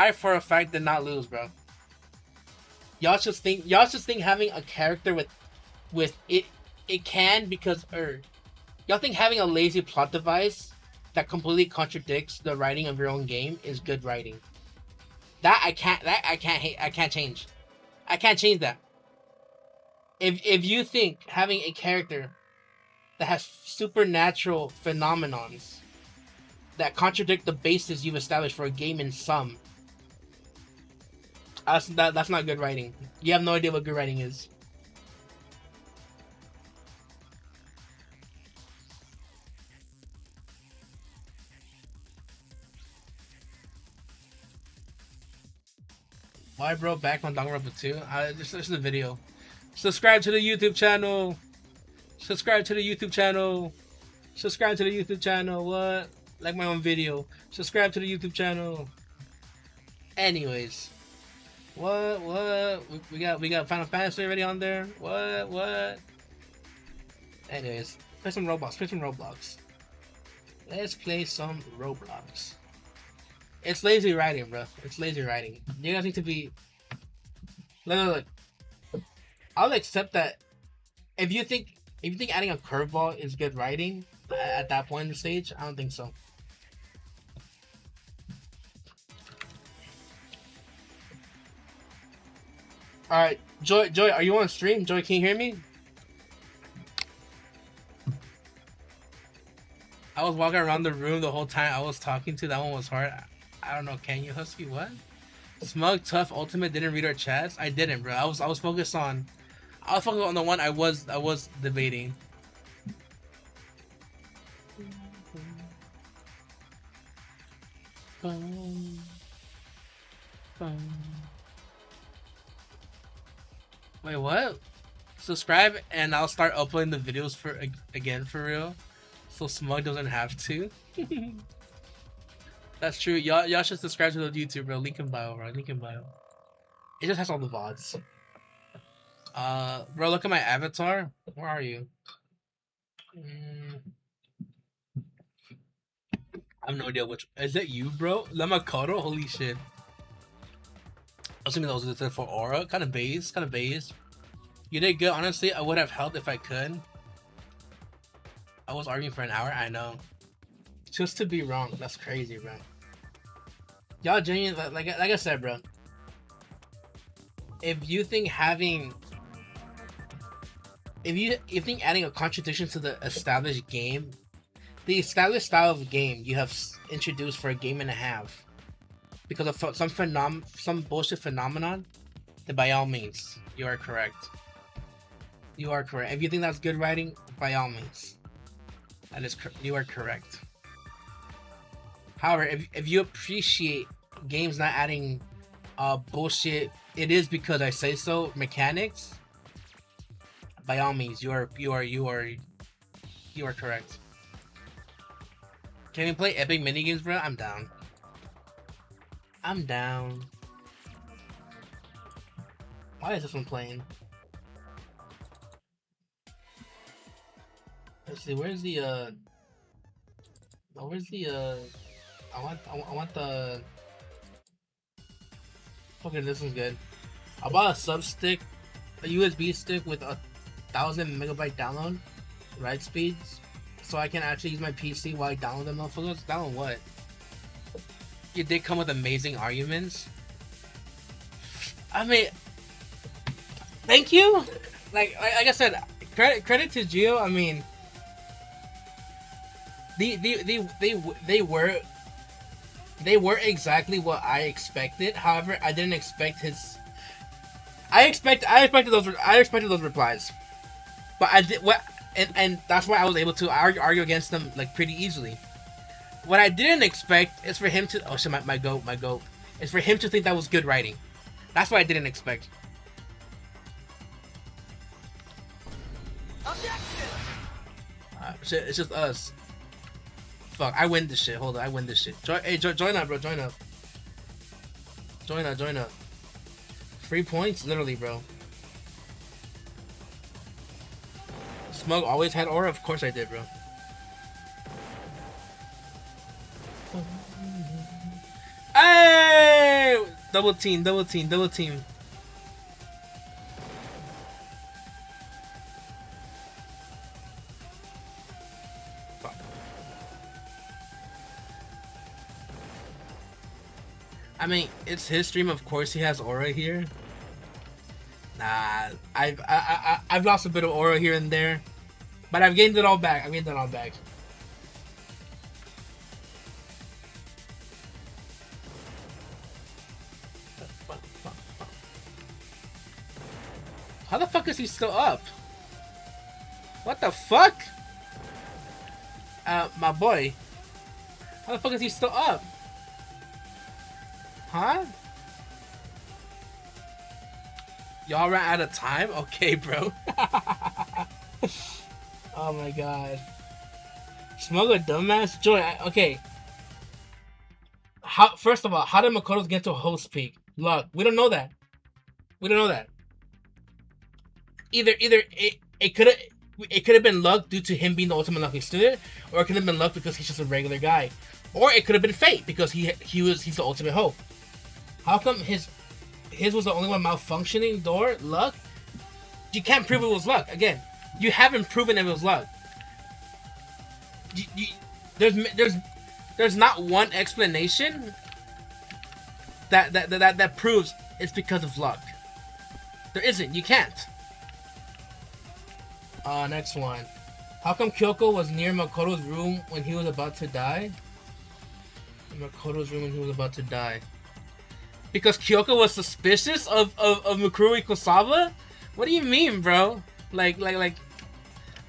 I for a fact did not lose, bro. Y'all just think having a character with it can because y'all think having a lazy plot device that completely contradicts the writing of your own game is good writing. I can't change. I can't change that. If you think having a character that has supernatural phenomenons that contradict the basis you've established for a game in some, that's not good writing. You have no idea what good writing is. Why, bro? Back on Danganronpa 2? This is a video. Subscribe to the YouTube channel. Subscribe to the YouTube channel. Subscribe to the YouTube channel. What? Like my own video. Subscribe to the YouTube channel. Anyways, what? We got Final Fantasy already on there. What? Anyways, play some Roblox. Let's play some Roblox. It's lazy writing, bro. It's lazy writing. You guys need to be. Look. I'll accept that. If you think adding a curveball is good writing at that point in the stage, I don't think so. All right, Joy, are you on stream? Joy, can you hear me? I was walking around the room the whole time I was talking to. That one was hard. I don't know. Can you, Husky? What? Smug Tough Ultimate didn't read our chats. I didn't, bro. I was focused on the one I was debating. Wait, what? Subscribe and I'll start uploading the videos for real. So Smug doesn't have to. That's true. Y'all should subscribe to the YouTube, bro. Link in bio, bro. Link in bio. It just has all the VODs. Bro, look at my avatar. Where are you? I have no idea which. Is that you, bro? Lamakoto? Holy shit. Assuming that was listed for Aura. Kind of base. You did good. Honestly, I would have helped if I could. I was arguing for an hour. I know. Just to be wrong. That's crazy, bro. Y'all genuinely, like I said, bro. If you think having... If you think adding a contradiction to the established game... The established style of game you have introduced for a game and a half... Because of some bullshit phenomenon... Then by all means, you are correct. You are correct. If you think that's good writing, by all means. You are correct. However, if you appreciate games not adding bullshit, it is because I say so mechanics, by all means, you are correct. Can we play epic minigames, bro? I'm down. Why is this one playing? Let's see, where's the I want the... Okay, this is good. I bought a sub stick, a USB stick with 1,000 megabyte download write speeds, so I can actually use my PC while I download them motherfuckers. Download what? It did come with amazing arguments. I mean, thank you. Like I said, credit to Geo. I mean, they were exactly what I expected. However, I didn't expect his. I expected those replies, but I did what, and that's why I was able to argue against them like pretty easily. What I didn't expect is for him to... Oh shit, my goat. Is for him to think that was good writing. That's what I didn't expect. Shit, it's just us. Fuck, I win this shit. Hold on, I win this shit. Join up, bro. Join up. Join up. 3 points? Literally, bro. Smug always had aura? Of course I did, bro. Hey! Double team, double team, double team. Fuck. I mean, it's his stream. Of course, he has aura here. Nah, I've lost a bit of aura here and there, but I've gained it all back. I've gained it all back. How the fuck is he still up? What the fuck? My boy. How the fuck is he still up? Huh? Y'all ran out of time? Okay, bro. Oh my god. Smuggler dumbass? Joy, okay. How? First of all, how did Makoto's get to a host peak? Luck. We don't know that. We don't know that. Either it could have been luck due to him being the ultimate lucky student, or it could have been luck because he's just a regular guy, or it could have been fate because he's the ultimate hope. How come his was the only one malfunctioning door? Luck? You can't prove it was luck. Again, you haven't proven it was luck. There's not one explanation that proves it's because of luck. There isn't. You can't. Next one. How come Kyoko was near Makoto's room when he was about to die? Makoto's room when he was about to die. Because Kyoko was suspicious of Mikuru Kosawa? What do you mean, bro? I think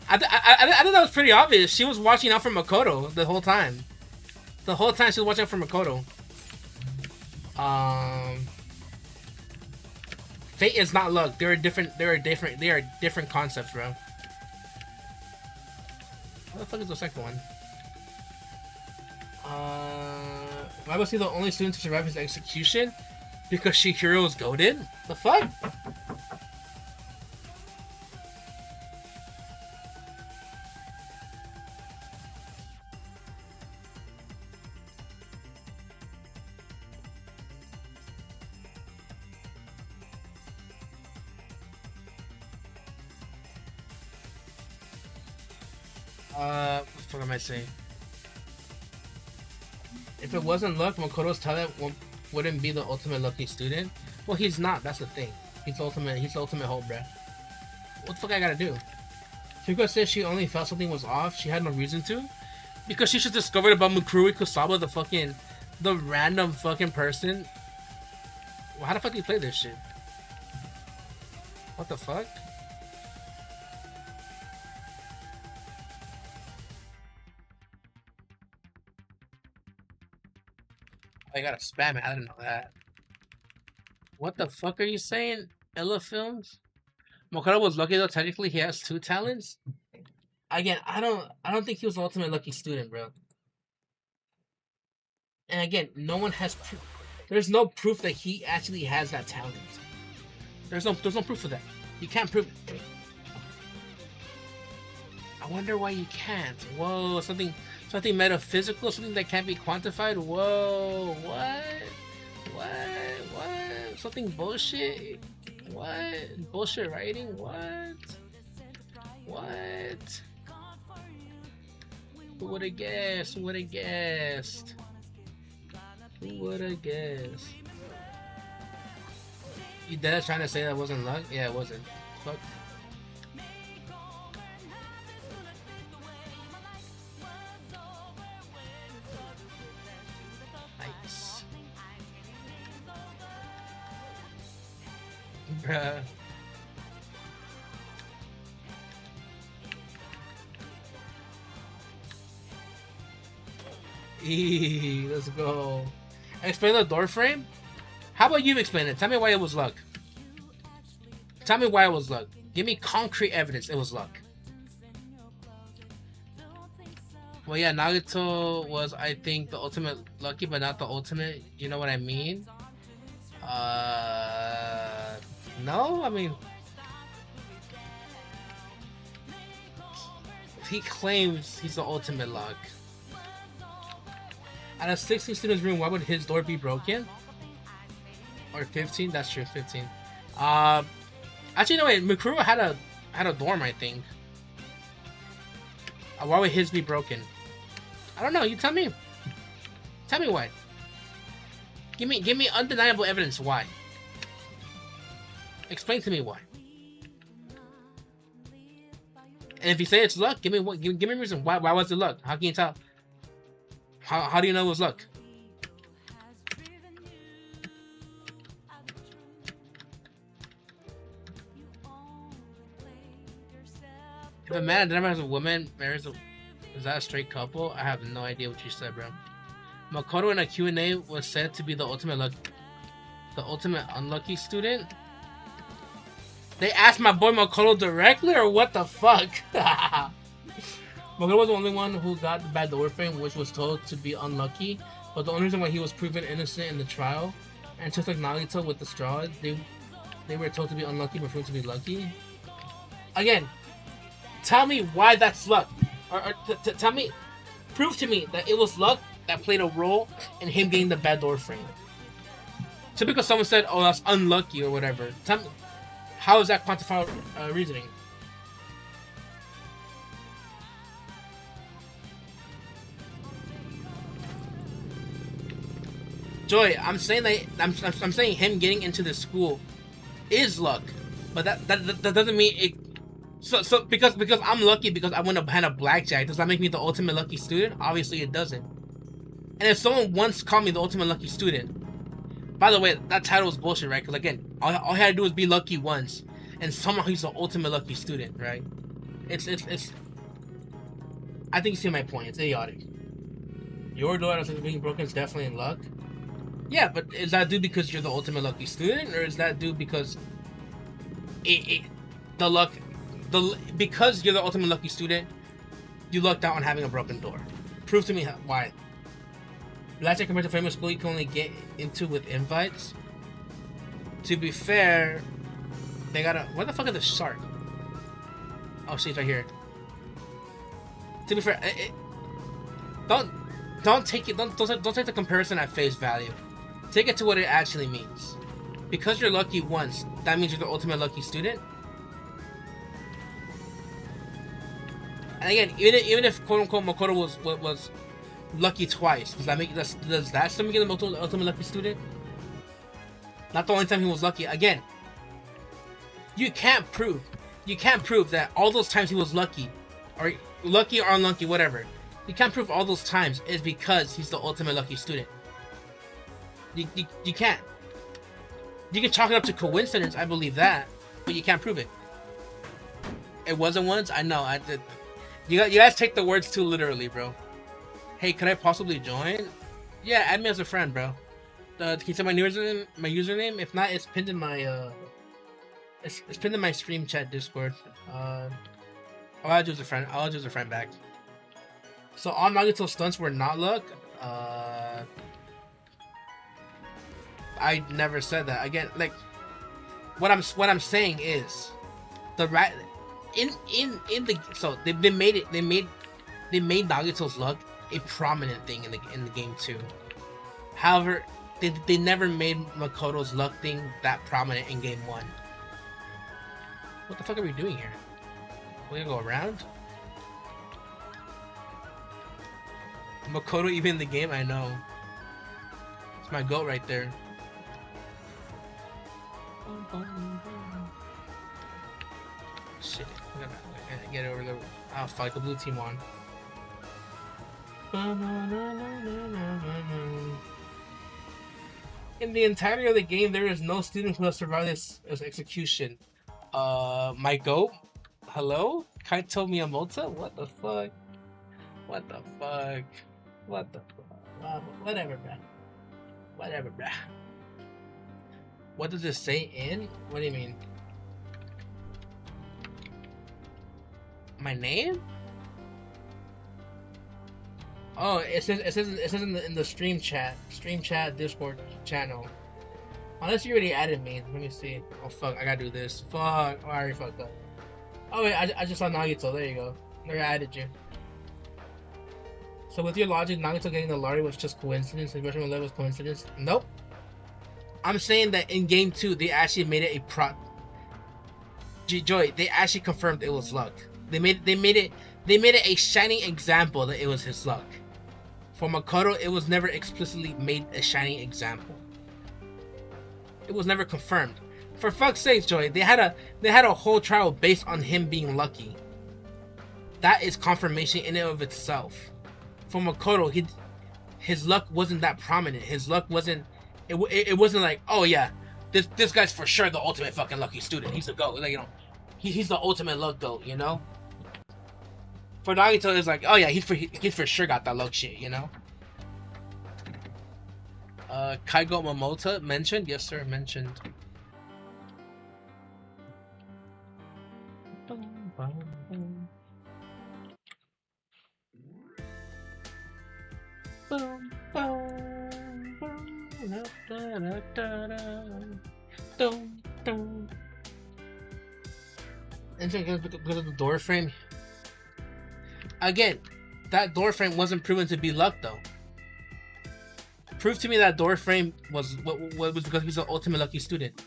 that was pretty obvious. She was watching out for Makoto the whole time. The whole time she was watching out for Makoto. Fate is not luck. They are different concepts, bro. What the fuck is the second one? Why was he the only student to survive his execution? Because Shihiro was goaded? The fuck? What the fuck am I saying? If it wasn't luck, Makoto's talent wouldn't be the ultimate lucky student. Well, he's not. That's the thing. He's the ultimate hope, bruh. What the fuck I gotta do? Kyoko says she only felt something was off. She had no reason to. Because she just discovered about Mikuru Kosawa, the random fucking person. Well, how the fuck do you play this shit? What the fuck? I gotta spam it. I didn't know that. What the fuck are you saying, Ella Films? Makoto was lucky though. Technically, he has 2 talents. Again, I don't think he was the ultimate lucky student, bro. And again, no one has proof. There's no proof that he actually has that talent. There's no proof of that. You can't prove it. I wonder why you can't. Whoa, something metaphysical, something that can't be quantified. Whoa, what? Something bullshit. What? Bullshit writing. What? Who would have guessed? Who would have guessed? You dead trying to say that wasn't luck? Yeah, it wasn't. Fuck. Nice. Bruh. Let's go. Explain the door frame? How about you explain it? Tell me why it was luck. Tell me why it was luck. Give me concrete evidence it was luck. Well, yeah, Nagito was, I think, the ultimate lucky, but not the ultimate. You know what I mean? No? I mean... He claims he's the ultimate luck. At a 16 student's room, why would his door be broken? Or 15? That's true, 15. Uh, actually, no wait. Mikuru had a dorm, I think. Why would his be broken? I don't know. You tell me. Tell me why. Give me undeniable evidence why. Explain to me why. And if you say it's luck, give me a reason why. Why was it luck? How can you tell? How do you know it was luck? If a man never has a woman marries a, is that a straight couple? I have no idea what you said, bro. Makoto in a Q&A was said to be the ultimate unlucky student. They asked my boy Makoto directly, or what the fuck? Makoto was the only one who got the bad door frame, which was told to be unlucky. But the only reason why he was proven innocent in the trial, and just like Nagito with the straw, they were told to be unlucky but proven to be lucky. Again, tell me why that's luck, or tell me, prove to me that it was luck that played a role in him getting the bad door frame. So because someone said, "Oh, that's unlucky" or whatever, tell me, how is that quantified reasoning? Joy, I'm saying that I'm saying him getting into the school is luck, but that doesn't mean it. So because I'm lucky because I went up had a blackjack, does that make me the ultimate lucky student? Obviously it doesn't. And if someone once called me the ultimate lucky student, by the way, that title is bullshit, right? Because again, all he had to do was be lucky once, and somehow he's the ultimate lucky student, right? It's. I think you see my point. It's idiotic. Your door after being broken is definitely in luck. Yeah, but is that due because you're the ultimate lucky student, or is that due because the luck, because you're the ultimate lucky student, you lucked out on having a broken door? Prove to me why. Last year compared to famous school, you can only get into with invites. To be fair, they gotta. What the fuck is the shark? Oh, see, it's right here. To be fair, don't take it. Don't take the comparison at face value. Take it to what it actually means. Because you're lucky once, that means you're the ultimate lucky student. And again, even if quote unquote Makoto was lucky twice, does that still make him the ultimate lucky student? Not the only time he was lucky. Again, you can't prove that all those times he was lucky, or unlucky, whatever. You can't prove all those times is because he's the ultimate lucky student. You can't. You can chalk it up to coincidence, I believe that, but you can't prove it. It wasn't once. I know. I did. You guys take the words too literally, bro. Hey, could I possibly join? Yeah, add me as a friend, bro. Can you say my username? If not, it's pinned in my it's pinned in my stream chat Discord. I'll add you as a friend. I'll add you as a friend back. So all Nagito stunts were not luck. I never said that. Again, like what I'm saying is the rat in the so they made Nagito's luck a prominent thing in the game too. However, they never made Makoto's luck thing that prominent in game 1. What the fuck are we doing here? We're gonna go around? Makoto even in the game? I know. It's my goat right there. Shit. I gotta get over the... Oh fuck, the blue team won. In the entirety of the game, there is no student who has survived this execution. My goat? Hello? Kaito Miyamoto? What the fuck? What the fuck? What the fuck? Whatever, bruh. Whatever, bruh. What does it say in? What do you mean? My name? Oh, it says in the stream chat Discord channel. Unless you already added me. Let me see. Oh fuck, I gotta do this. Fuck, oh, I already fucked up. Oh wait, I just saw Nagito. There you go. There, I added you. So with your logic, Nagito getting the lottery was just coincidence, and Russian Roulette was coincidence? Nope. I'm saying that in game 2 they actually made it a pro. Joy, they actually confirmed it was luck. They made it a shining example that it was his luck. For Makoto, it was never explicitly made a shining example. It was never confirmed. For fuck's sake, Joy, they had a whole trial based on him being lucky. That is confirmation in and of itself. For Makoto, his luck wasn't that prominent. His luck wasn't. It wasn't like, oh yeah, this guy's for sure the ultimate fucking lucky student. He's a goat. Like, you know, he's the ultimate luck goat. You know. For Nagito, it's like, oh yeah, he's for sure got that luck shit. You know. Kaigo Momota mentioned, yes sir, mentioned. And because of the door frame. Again, that door frame wasn't proven to be luck though. Prove to me that door frame was because he's an ultimate lucky student.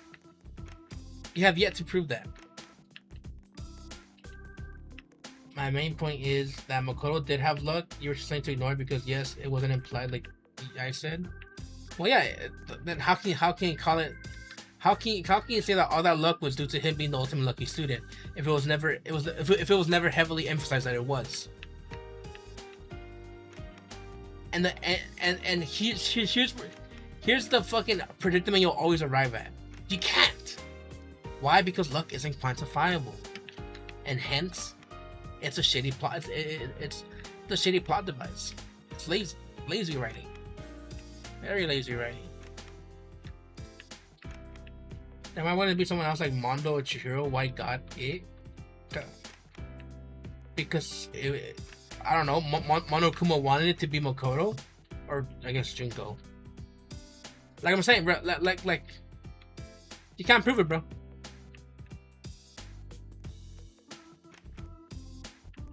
You have yet to prove that. My main point is that Makoto did have luck. You were just saying to ignore it because yes, it wasn't implied like I said. Well, yeah. Then how can you call it? How can you say that all that luck was due to him being the ultimate lucky student if it was never heavily emphasized that it was? And here's the fucking predicament you'll always arrive at. You can't. Why? Because luck isn't quantifiable, and hence, it's a shitty plot. It's the shitty plot device. It's lazy writing, very lazy writing. There might want to be someone else like Mondo or Chihiro. Why got it? Because I don't know. Monokuma wanted it to be Makoto, or I guess Junko. Like I'm saying, bro. Like, you can't prove it, bro.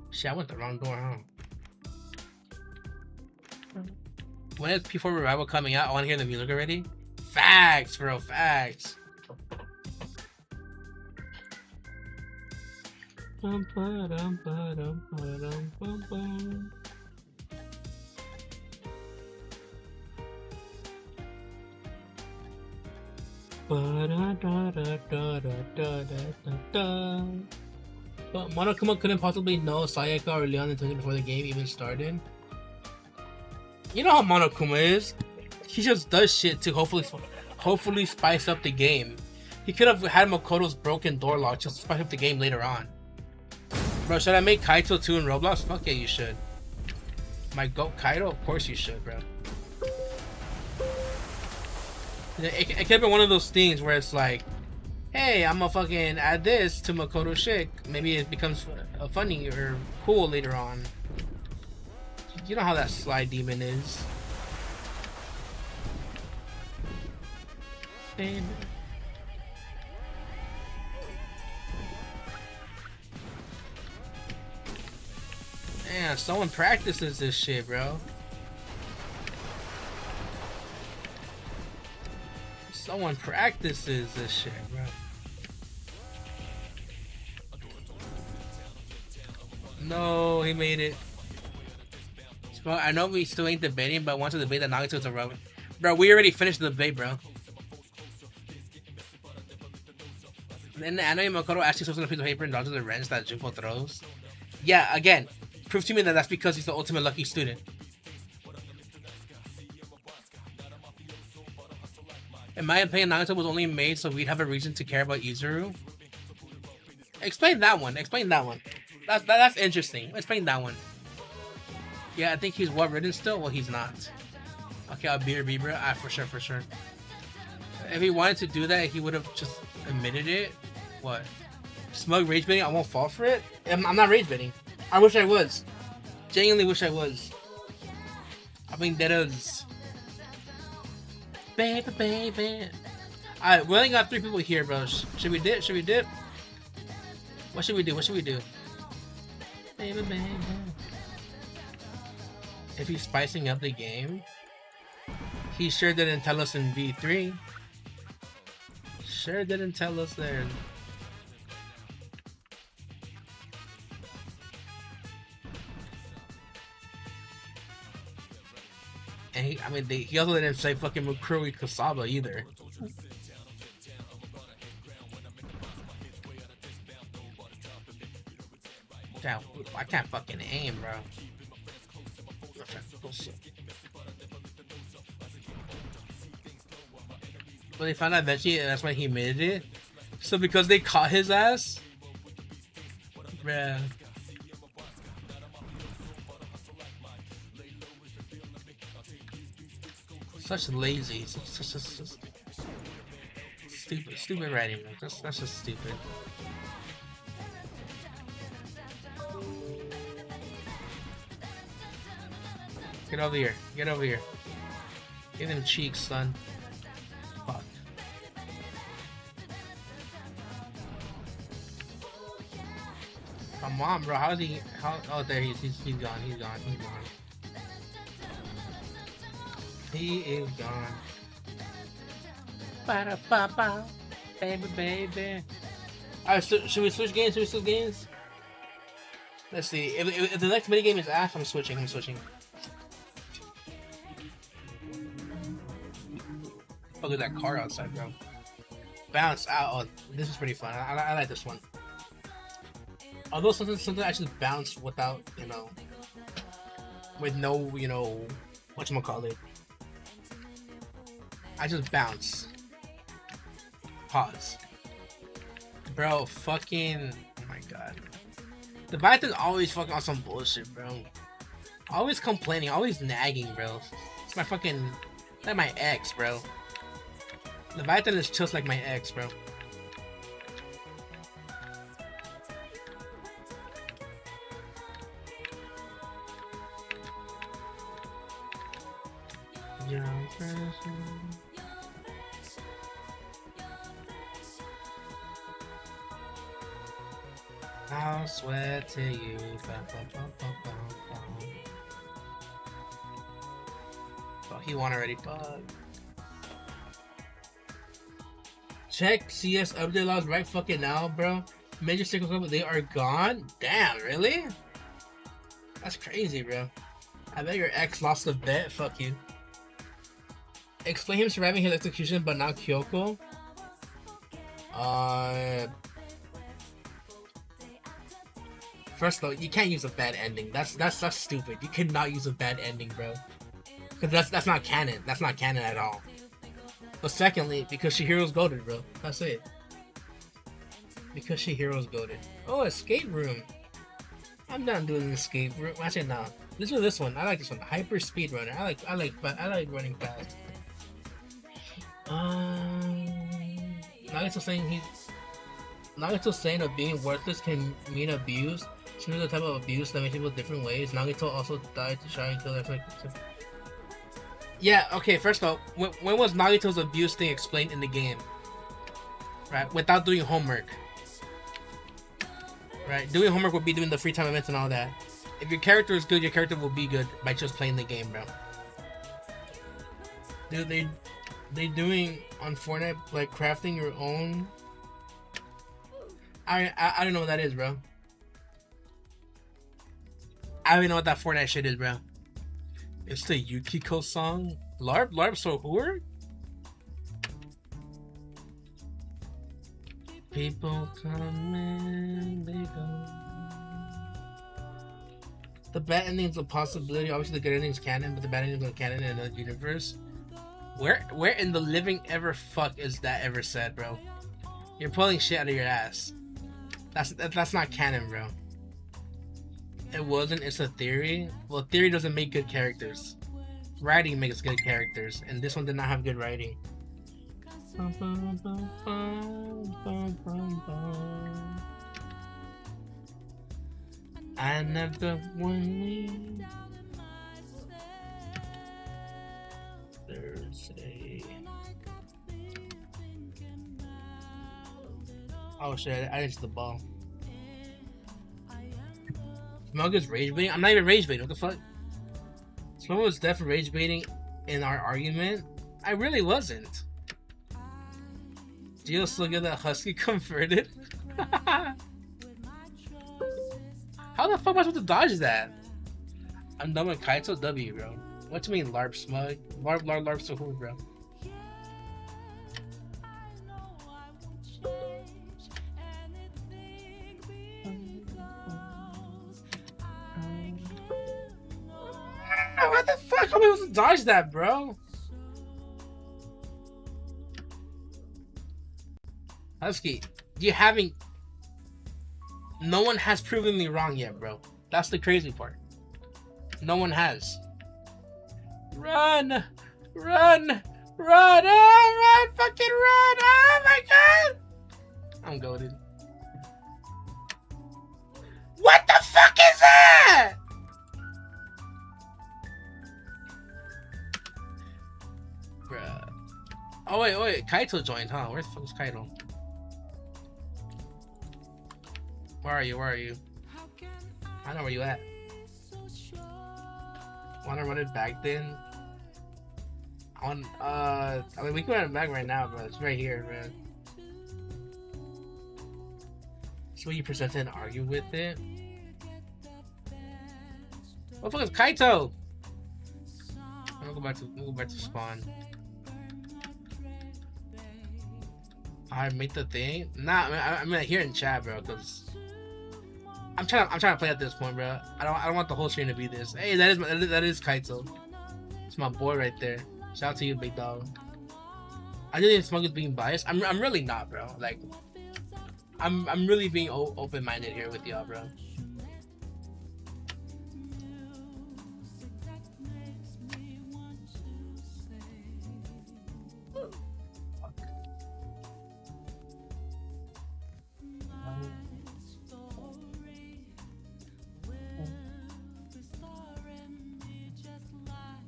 Shit, I went the wrong door, huh? When is P4 Revival coming out? I want to hear the music already. Facts, bro. Facts. Bum, ba-dum, ba-dum, ba-dum, bum, bum. But Monokuma couldn't possibly know Sayaka or Leon until before the game even started. You know how Monokuma is. He just does shit to hopefully spice up the game. He could have had Makoto's broken door lock just to spice up the game later on. Bro, should I make Kaito 2 in Roblox? Fuck yeah, you should. My goat Kaito? Of course you should, bro. It could have been one of those things where it's like, hey, I'm gonna fucking add this to Makoto shit. Maybe it becomes funny or cool later on. You know how that Sly Demon is. Baby. Man, someone practices this shit, bro. Someone practices this shit, bro. No, he made it. Well, I know we still ain't debating, but I want to debate that Nagito is a rubber. Bro, we already finished the debate, bro. In the anime, Makoto actually slips on a piece of paper and dodges the wrench that Junko throws. Yeah, again, prove to me that that's because he's the ultimate lucky student. In my opinion, Nagito was only made so we'd have a reason to care about Izuru. Explain that one. Explain that one. That's interesting. Explain that one. Yeah, I think he's well written still. Well, he's not. Okay, I'll be bro. For sure. If he wanted to do that, he would have just admitted it. What? Smug rage baiting? I won't fall for it. I'm not rage baiting. I wish I was. Genuinely wish I was. I mean, that is. Baby. Alright, we only got 3 people here, bro. Should we dip? What should we do? Baby. If he's spicing up the game, he sure didn't tell us in V3. sure didn't tell us there. And he also didn't say fucking Mukuri Kasaba either. Damn, I can't fucking aim, bro. But they found out eventually, and that's why he made it. So because they caught his ass, bruh. Such lazy, such stupid writing, man. That's just stupid. Get over here. Get over here. Give him cheeks, son. Fuck. Come on, bro. How's he? Oh, there he's gone. He's gone. He's gone. He is gone. Ba-da-ba-ba. Baby, baby. Alright, so should we switch games? Should we switch games? Let's see. If the next minigame is ass, I'm switching. Oh, look at that car outside, bro. Bounce out. Oh, this is pretty fun. I like this one. Although something actually bounce without, with no, whatchamacallit. I just bounce. Pause. Bro, fucking, oh my god. The Leviathan's always fucking on some bullshit, bro. Always complaining, always nagging, bro. It's my fucking, like my ex, bro. Leviathan is just like my ex, bro. I'll swear to you. Oh, he won already. Fuck. Check CS update logs right fucking now, bro. Major signals, they are gone. Damn, really? That's crazy, bro. I bet your ex lost a bet. Fuck you. Explain him surviving his execution, but not Kyoko. First though, you can't use a bad ending. That's stupid. You cannot use a bad ending, bro. Because that's not canon. That's not canon at all. But secondly, because Shihiro's goated, bro. That's it. Because Shihiro's goated. Oh, escape room. I'm done doing an escape room. Actually, no. Let's do this one. I like this one. Hyper speed runner. I like running fast. Nagito's saying that being worthless can mean abuse. Choose the type of abuse that makes people different ways. Nagito also died to try and kill that. Yeah, okay, first of all, when was Nagito's abuse thing explained in the game? Right, without doing homework. Right, doing homework would be doing the free time events and all that. If your character is good, your character will be good by just playing the game, bro. Dude, they doing on Fortnite, like, crafting your own... I don't know what that is, bro. I don't even know what that Fortnite shit is, bro. It's the Yukiko song. LARP so whore? People come in, they go. The bad ending is a possibility. Obviously, the good ending is canon, but the bad ending is not canon in another universe. Where in the living ever fuck is that ever said, bro? You're pulling shit out of your ass. That's not canon, bro. It wasn't. It's a theory. Well, theory doesn't make good characters. Writing makes good characters, and this one did not have good writing. I never won. Thursday. Oh shit! I hit the ball. Smug is rage baiting. I'm not even rage baiting. What the fuck? Smug was definitely rage baiting in our argument. I really wasn't. Do you still get that husky converted? How the fuck am I supposed to dodge that? I'm done with Kaito W, bro. What do you mean LARP smug? LARP to who, bro? What the fuck? How am I supposed to dodge that, bro? Husky, you haven't. No one has proven me wrong yet, bro. That's the crazy part. No one has. Run! Run! Run! Oh, run! Fucking run! Oh my god! I'm goated. What the fuck is that? Bruh. Oh wait, Kaito joined, huh? Where the fuck is Kaito? Where are you? I know where you at. Wanna run it back then? I mean we can run it back right now, bro. It's right here, man. So you present and argue with it? What the fuck is Kaito? I'm gonna go back to spawn. I make the thing? Nah, I mean here in chat, bro, cause I'm trying to play at this point, bro. I don't want the whole stream to be this. Hey, that is Kaito. It's my boy right there. Shout out to you, big dog. I didn't think Smug is being biased. I'm really not, bro. Like, I'm really being open minded here with y'all, bro.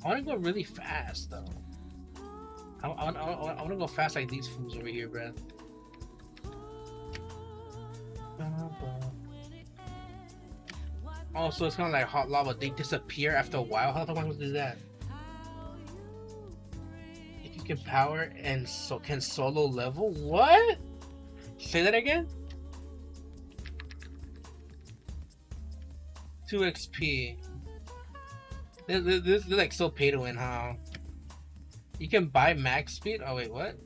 I want to go really fast, though. I want to go fast like these fools over here, bro. Oh, so it's kind of like hot lava. They disappear after a while. How the fuck am I supposed to do that? If you can power and can solo level? What? Say that again? 2 XP. They're like so pay to win, huh? You can buy max speed? Oh wait, what?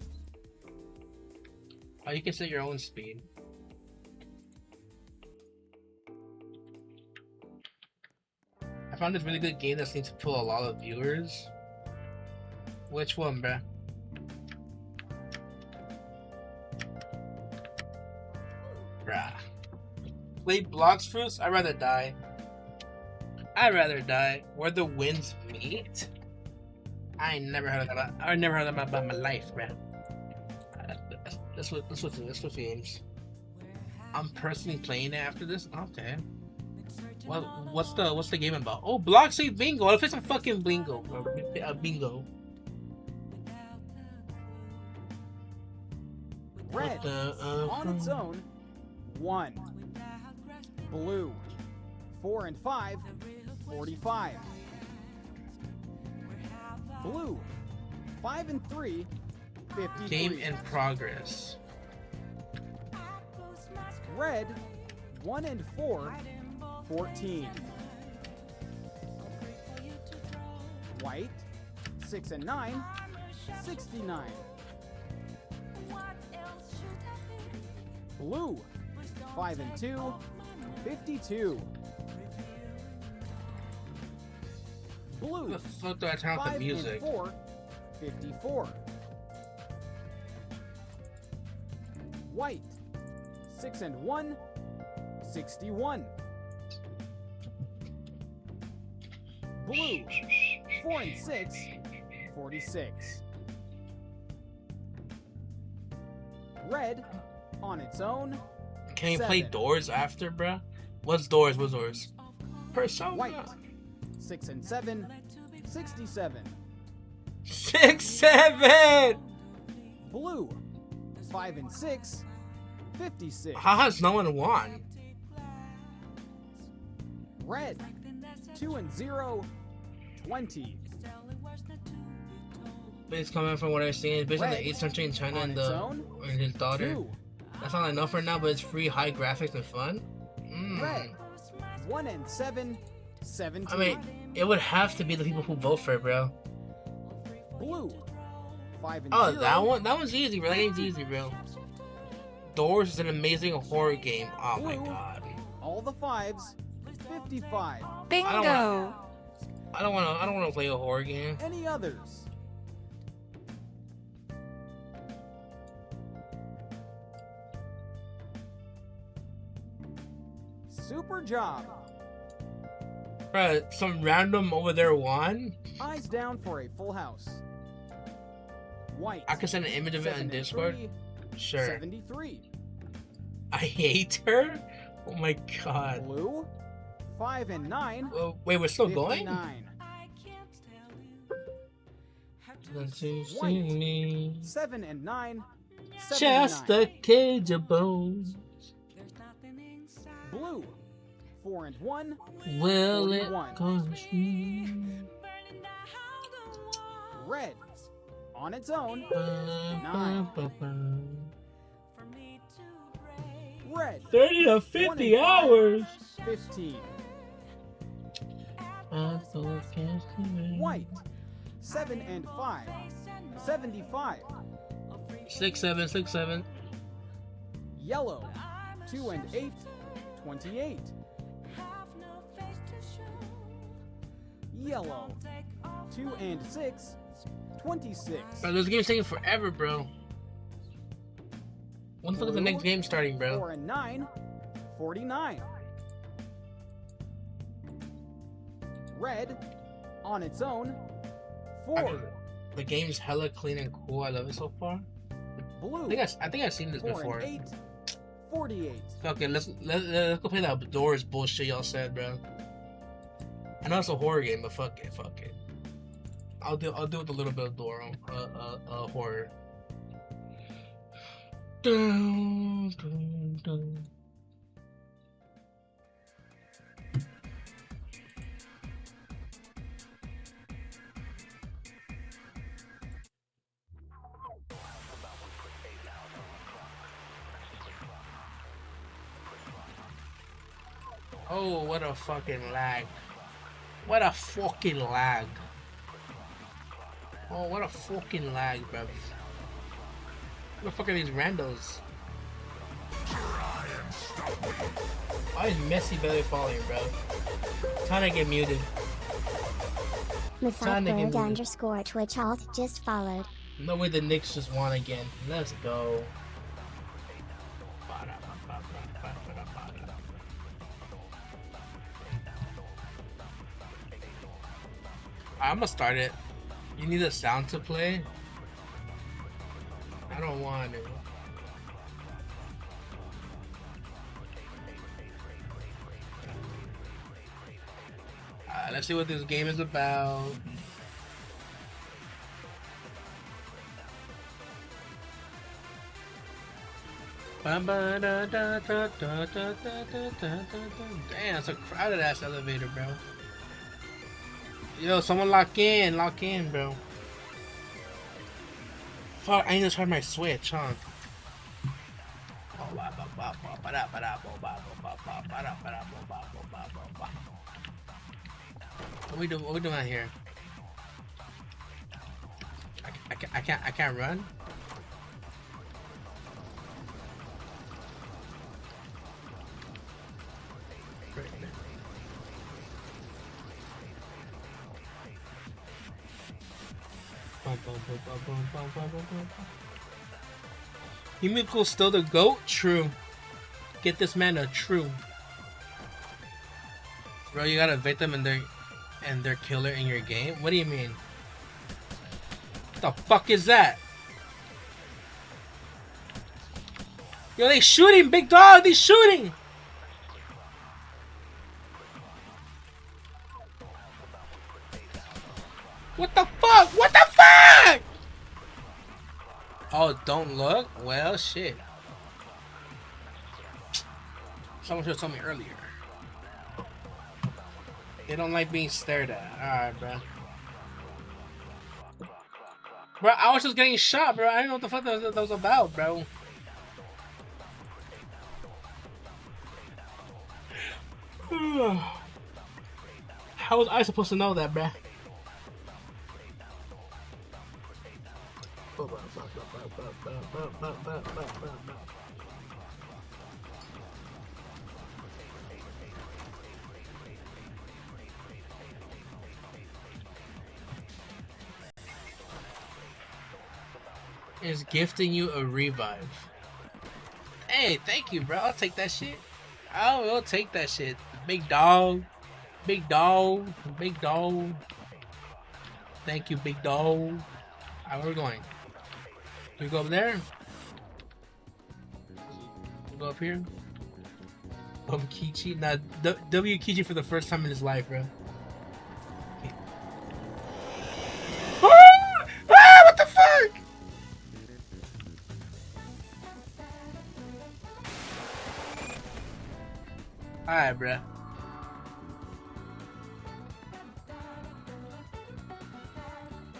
Oh, you can set your own speed. I found this really good game that seems to pull a lot of viewers. Which one, bruh? Bruh. Play blocks first? I'd rather die. Where the winds meet? I ain't never heard of that. I never heard of that about my life, man. That's what games. I'm personally playing it after this. Okay. Well, what's the game about? Oh, block save bingo. What if it's a fucking bingo? A bingo. Red on its own, 1. Blue, 4 and 5, 45. Blue, 5 and 3, 53. Game in progress. Red, 1 and 4, 14. White, 6 and 9, 69. Blue, 5 and 2, 52. Blue, What the fuck do I turn off the 5 music? and 4, 54. White, 6 and 1, 61. Blue, 4 and 6, 46. Red, on its own, Can you play 7. doors after, bruh? What's doors? Persona. White, 6 and 7, 67. 6, 7. Blue, 5 and 6, 56. How has no one won? Red, 2 and 0, 20. It's coming from what I've seen. It's based on the Red, 8th century in China on and its the own, and his daughter. 2. That's all I know for now, but it's free, high graphics, and fun. Red, 1 and 7, 17. I mean, it would have to be the people who vote for it, bro. Blue, 5 and Oh, 0. that one's easy, bro. That game's easy, bro. Doors is an amazing horror game. Oh my Blue. god. All the 5s, 55. Bingo. I don't wanna play a horror game. Any others? Super job. Bro, some random over there won. Eyes down for a full house. White. I could send an image of it 7 on and Discord. 3, Sure. 73. I hate her. Oh my god. Blue, 5 and 9. Wait, we're still going? 59. Don't you see White. me? 7 and 9. Just 79. a cage of bones. Blue, 4 and 1. Will it 41. consume? Red, on its own. Ba, ba, ba. Red, 30 to 1 50 and 5, hours. 15. I thought yesterday. White, 7 and 5. 75. 6 7 6 7. Yellow, 2 and 8. 28. Yellow, 2 and 6. 26. Bro, this game's taking forever, bro. When the fuck is the next game starting, bro? 4 and 9. 49. Red, on its own. 4. The game's hella clean and cool. I love it so far. Blue, I think I've seen this 4 before. and 8. 48. Okay, let's go play that Doors bullshit y'all said, bro. I know it's a horror game, but fuck it. I'll do with a little bit of door horror. Dun, dun, dun. Oh, what a fucking lag. What a fucking lag. Oh, what a fucking lag, bro. What the fuck are these randos? Why is Messi belly falling, bro? Time to get muted. Time to get muted. __ Twitch alt just followed. No way the Knicks just won again. Let's go. I'm gonna start it. You need a sound to play? I don't want it. Let's see what this game is about. Damn, it's a crowded ass elevator, bro. Yo, someone lock in, bro. Fuck, I need to charge my Switch, huh? What we doing out here? I can't run. Himiko's still the GOAT? True. Get this man a true. Bro, you gotta invite them and their killer in your game? What do you mean? What the fuck is that? Yo, they shooting, big dog, they shooting! What the fuck? What the fuck? Oh, don't look? Well, shit. Someone should have told me earlier. They don't like being stared at. Alright, bro. Bro, I was just getting shot, bro. I didn't know what the fuck that was about, bro. How was I supposed to know that, bruh? Is gifting you a revive. Hey, thank you, bro. I'll take that shit. I'll take that shit. Big dog. Big dog. Big dog. Thank you, big dog. Alright, where are we going? Do we go up there? We go up here? Kichi? Nah, W Kichi for the first time in his life, bro. Okay. Ah, what the fuck? Alright, bro.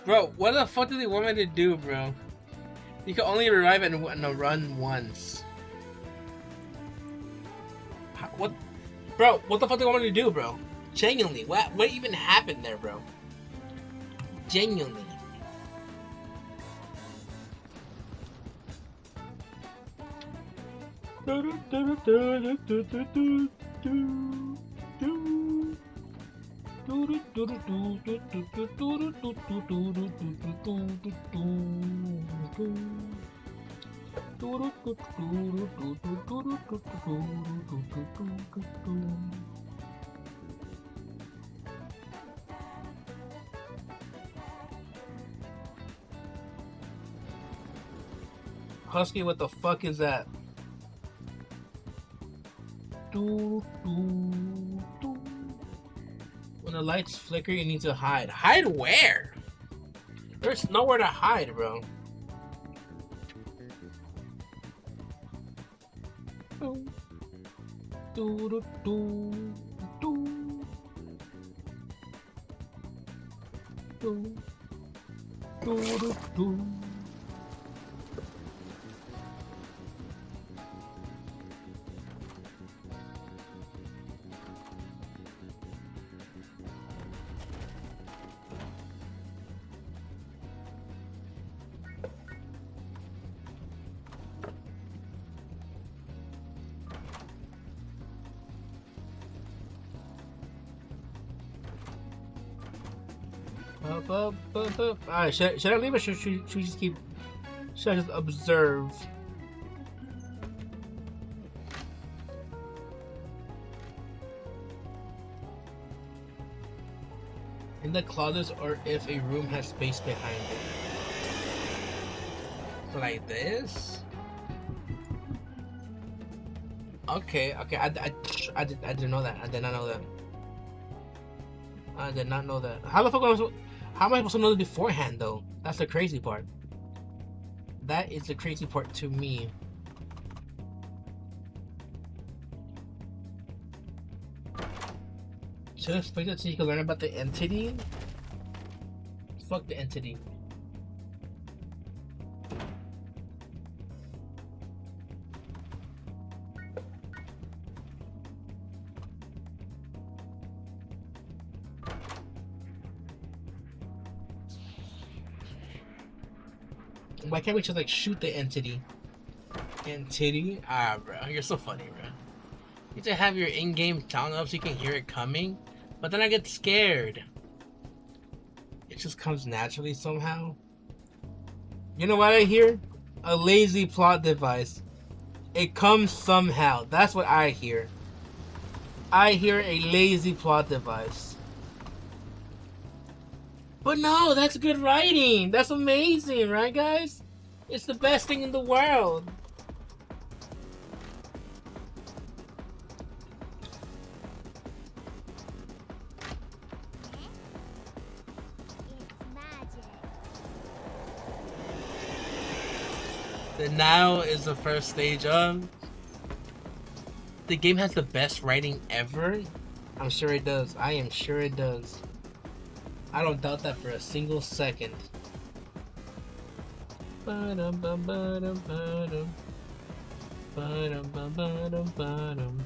Bro, what the fuck do they want me to do, bro? You can only revive and run once. What? Bro, what the fuck do they want me to do, bro? Genuinely, what even happened there, bro? Genuinely. Husky, what the fuck is that? When the lights flicker, you need to hide. Hide where? There's nowhere to hide, bro. Alright, should I leave or should we just keep... Should I just observe? In the closets or if a room has space behind it. So like this? Okay, I didn't know that. I did not know that. I did not know that. How am I supposed to know this beforehand, though? That's the crazy part. That is the crazy part to me. Should I explain it so you can learn about the entity? Fuck the entity. Why can't we just like shoot the entity? Entity? Ah, bro, you're so funny, bro. You need to have your in-game sound up so you can hear it coming, but then I get scared. It just comes naturally somehow. You know what I hear? A lazy plot device. It comes somehow. That's what I hear. I hear a lazy plot device. But no, that's good writing. That's amazing, right, guys? It's the best thing in the world. Denial is the first stage of. The game has the best writing ever. I'm sure it does. I am sure it does. I don't doubt that for a single second. Ba-dum, bum, ba-dum, ba-dum. Ba-dum, bum, ba-dum, ba-dum.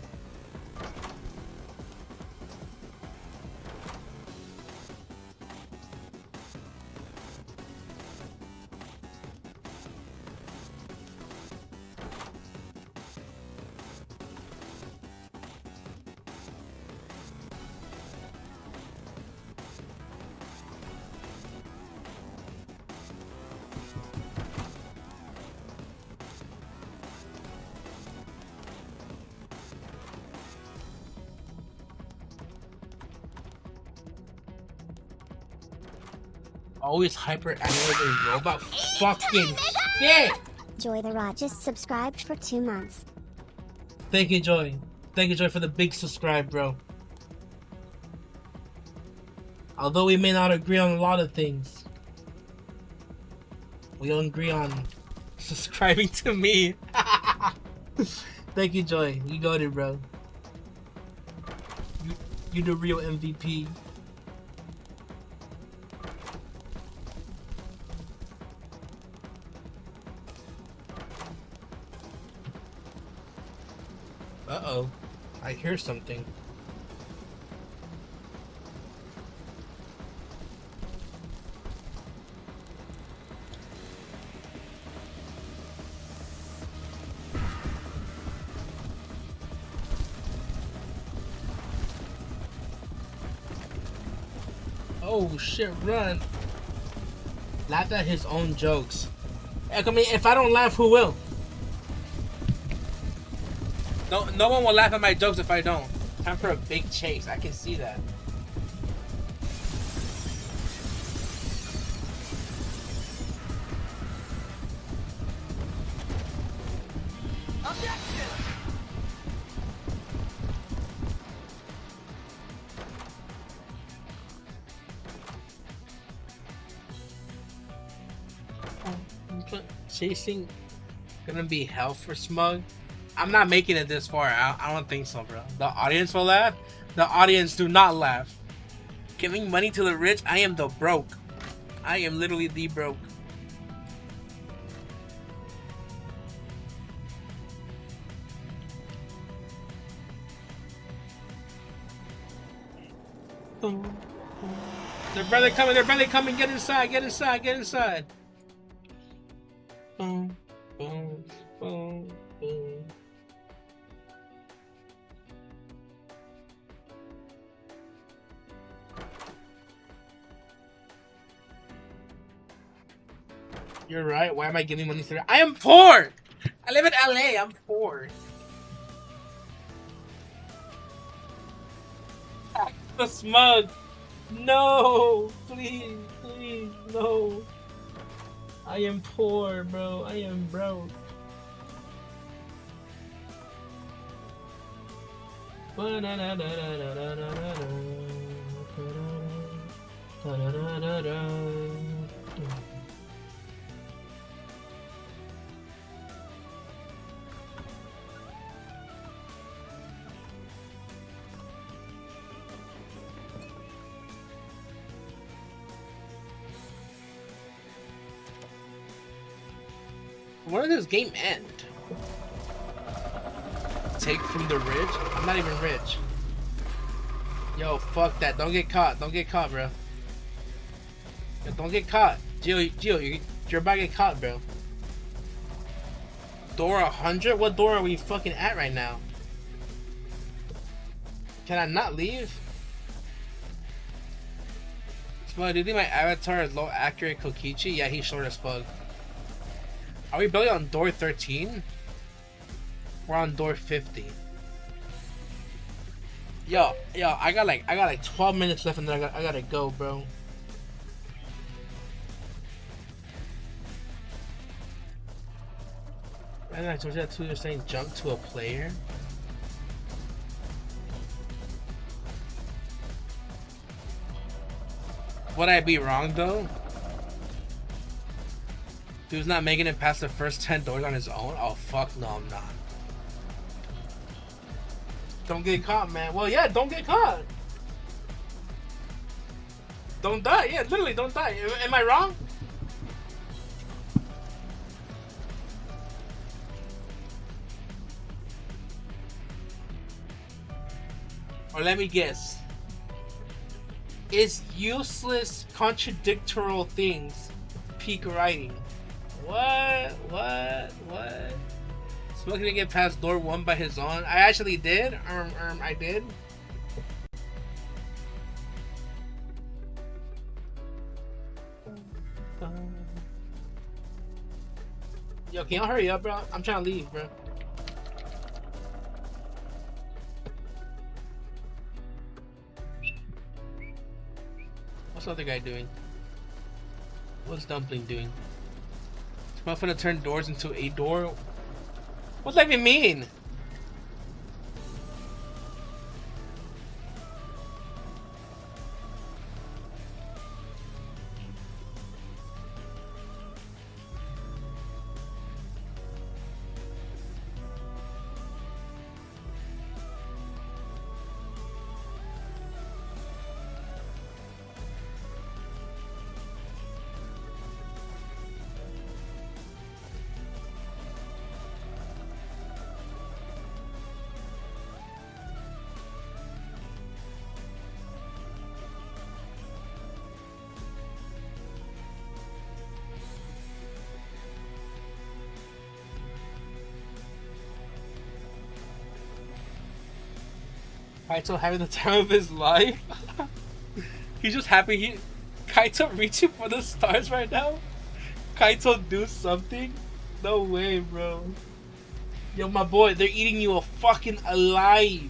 Always hyper animated robot. Fucking shit! Joy the Rod just subscribed for 2 months. Thank you, Joy. Thank you, Joy, for the big subscribe, bro. Although we may not agree on a lot of things, we don't agree on subscribing to me. Thank you, Joy. You got it, bro. You the real MVP. Uh-oh. I hear something. Oh shit, run. Laughed at his own jokes. I mean, if I don't laugh, who will? No one will laugh at my jokes if I don't. Time for a big chase. I can see that. Chasing gonna be hell for Smug. I'm not making it this far. I don't think so, bro. The audience will laugh. The audience do not laugh. Giving money to the rich. I am the broke. I am literally the broke. They're barely coming. They're barely coming. Get inside. Get inside. Get inside. Boom, boom, boom, boom. You're right. Why am I giving money to her? I am poor. I live in LA. I'm poor. The Smug. No, please, please, no. I am poor, bro. I am broke. When does this game end? Take from the rich? I'm not even rich. Yo, fuck that. Don't get caught. Don't get caught, bro. Yo, don't get caught. Gio, you're about to get caught, bro. Door 100? What door are we fucking at right now? Can I not leave? Smug, do you think my avatar is low accurate Kokichi? Yeah, he's short as fuck. Are we building on door 13? We're on door 50. Yo, I got like 12 minutes left and then I gotta go, bro. And I told you that too, you're saying jump to a player. Would I be wrong though? Dude's not making it past the first 10 doors on his own? Oh fuck no, I'm not. Don't get caught, man. Well, yeah, don't get caught. Don't die. Yeah, literally, don't die. Am I wrong? Or let me guess. Is useless contradictory things peak writing? What? Smoking to get past door 1 by his own. I actually did. I did. Yo, can y'all hurry up, bro? I'm trying to leave, bro. What's the other guy doing? What's Dumpling doing? Is Muffin to turn doors into a door? What does that even mean? Kaito having the time of his life. He's just happy Kaito reaching for the stars right now. Kaito do something? No way, bro. Yo, my boy, they're eating you fucking alive.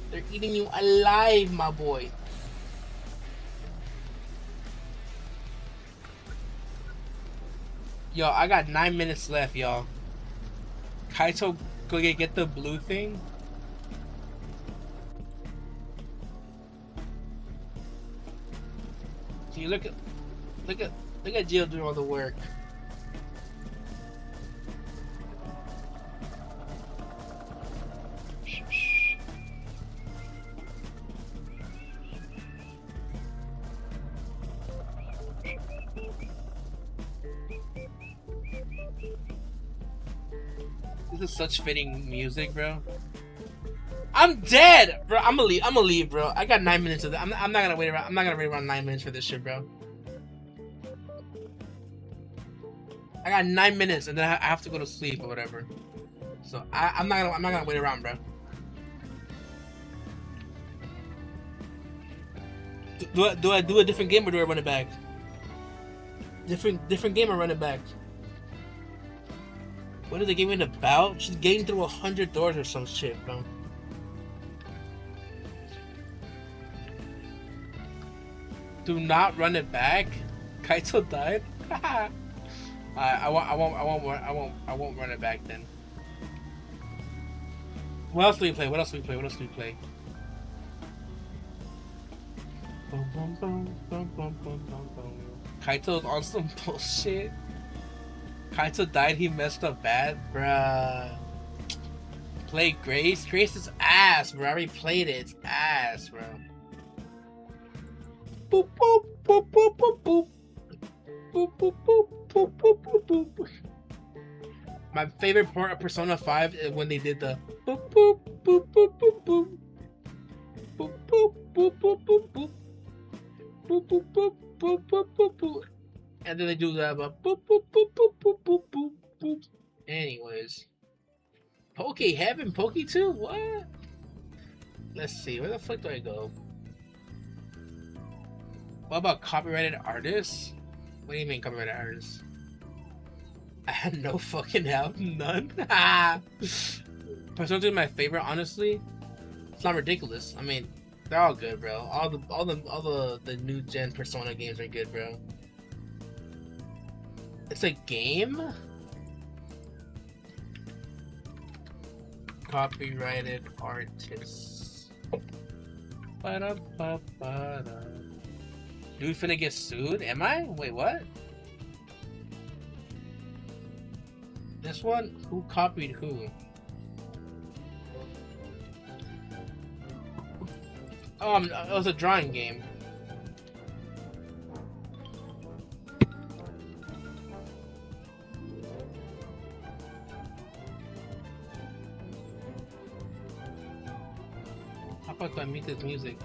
They're eating you alive, my boy. Yo, I got 9 minutes left, y'all. Kaito, go get the blue thing. See, look at Jill doing all the work. This is such fitting music, bro. I'm dead, bro. I'm gonna leave, bro. I got 9 minutes of that. I'm not gonna wait around. I'm not gonna wait around 9 minutes for this shit, bro. I got 9 minutes, and then I have to go to sleep or whatever. So I'm not gonna wait around, bro. Do I do a different game or do I run it back? Different game or run it back? What is the game about? She's getting through 100 doors or some shit, bro. Do not run it back. Kaito died. I won't run it back then. What else do we play? Kaito's on some bullshit. Kaito died. He messed up bad, bruh. Play Grace. Grace is ass, bro. I already played it. It's ass, bro. Boop boop boop boop boop boop. Boop boop boop boop boop boop boop. My favorite part of Persona 5 is when they did the boop boop boop boop boop boop. Boop boop boop boop boop boop. Boop boop boop boop boop boop boop. And then they do that boop boop boop boop boop boop boop boop. Anyways. Poke Heaven, Poke 2? What? Let's see, where the fuck do I go? What about copyrighted artists? What do you mean copyrighted artists? I had no fucking help, none. Persona 2 is my favorite, honestly. It's not ridiculous. I mean, they're all good, bro. All the new gen Persona games are good, bro. It's a game? Copyrighted artists. Ba-da-ba-ba-da. Dude finna get sued? Am I? Wait, what? This one? Who copied who? Oh, it was a drawing game. fuck do I mute this music?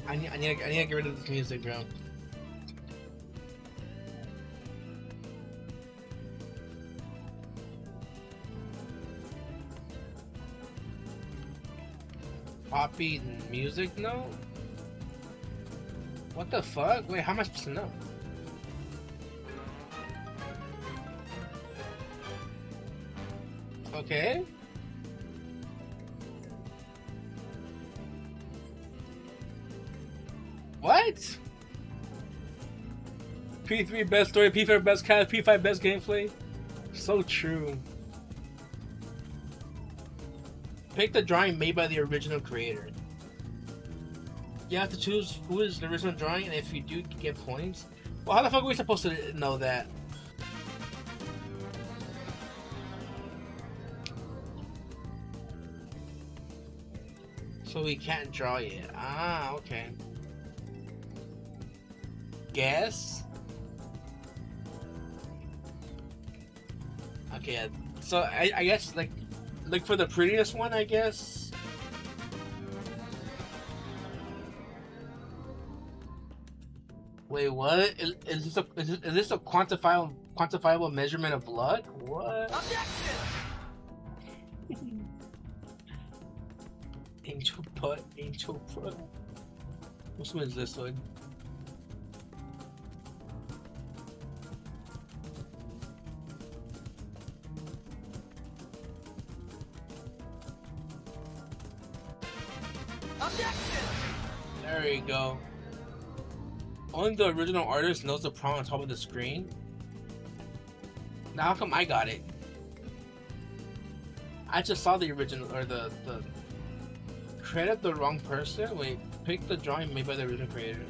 I need to get rid of this music, bro. Copy music note? What the fuck? Wait, how am I supposed to know? Okay. What? P3 best story, P4 best cast, P5 best gameplay. So true. Pick the drawing made by the original creator. You have to choose who is the original drawing, and if you do, you get points. Well, how the fuck are we supposed to know that? So we can't draw yet. Ah, okay. Guess? Okay, so I guess, like, look for the prettiest one, I guess? Wait, what? Is this a quantifiable measurement of luck? What? Angel butt, angel butt. Which one is this one? There you go. Only the original artist knows the prompt on top of the screen. Now how come I got it? I just saw the original, or the credit the wrong person? Wait, pick the drawing made by the original creator.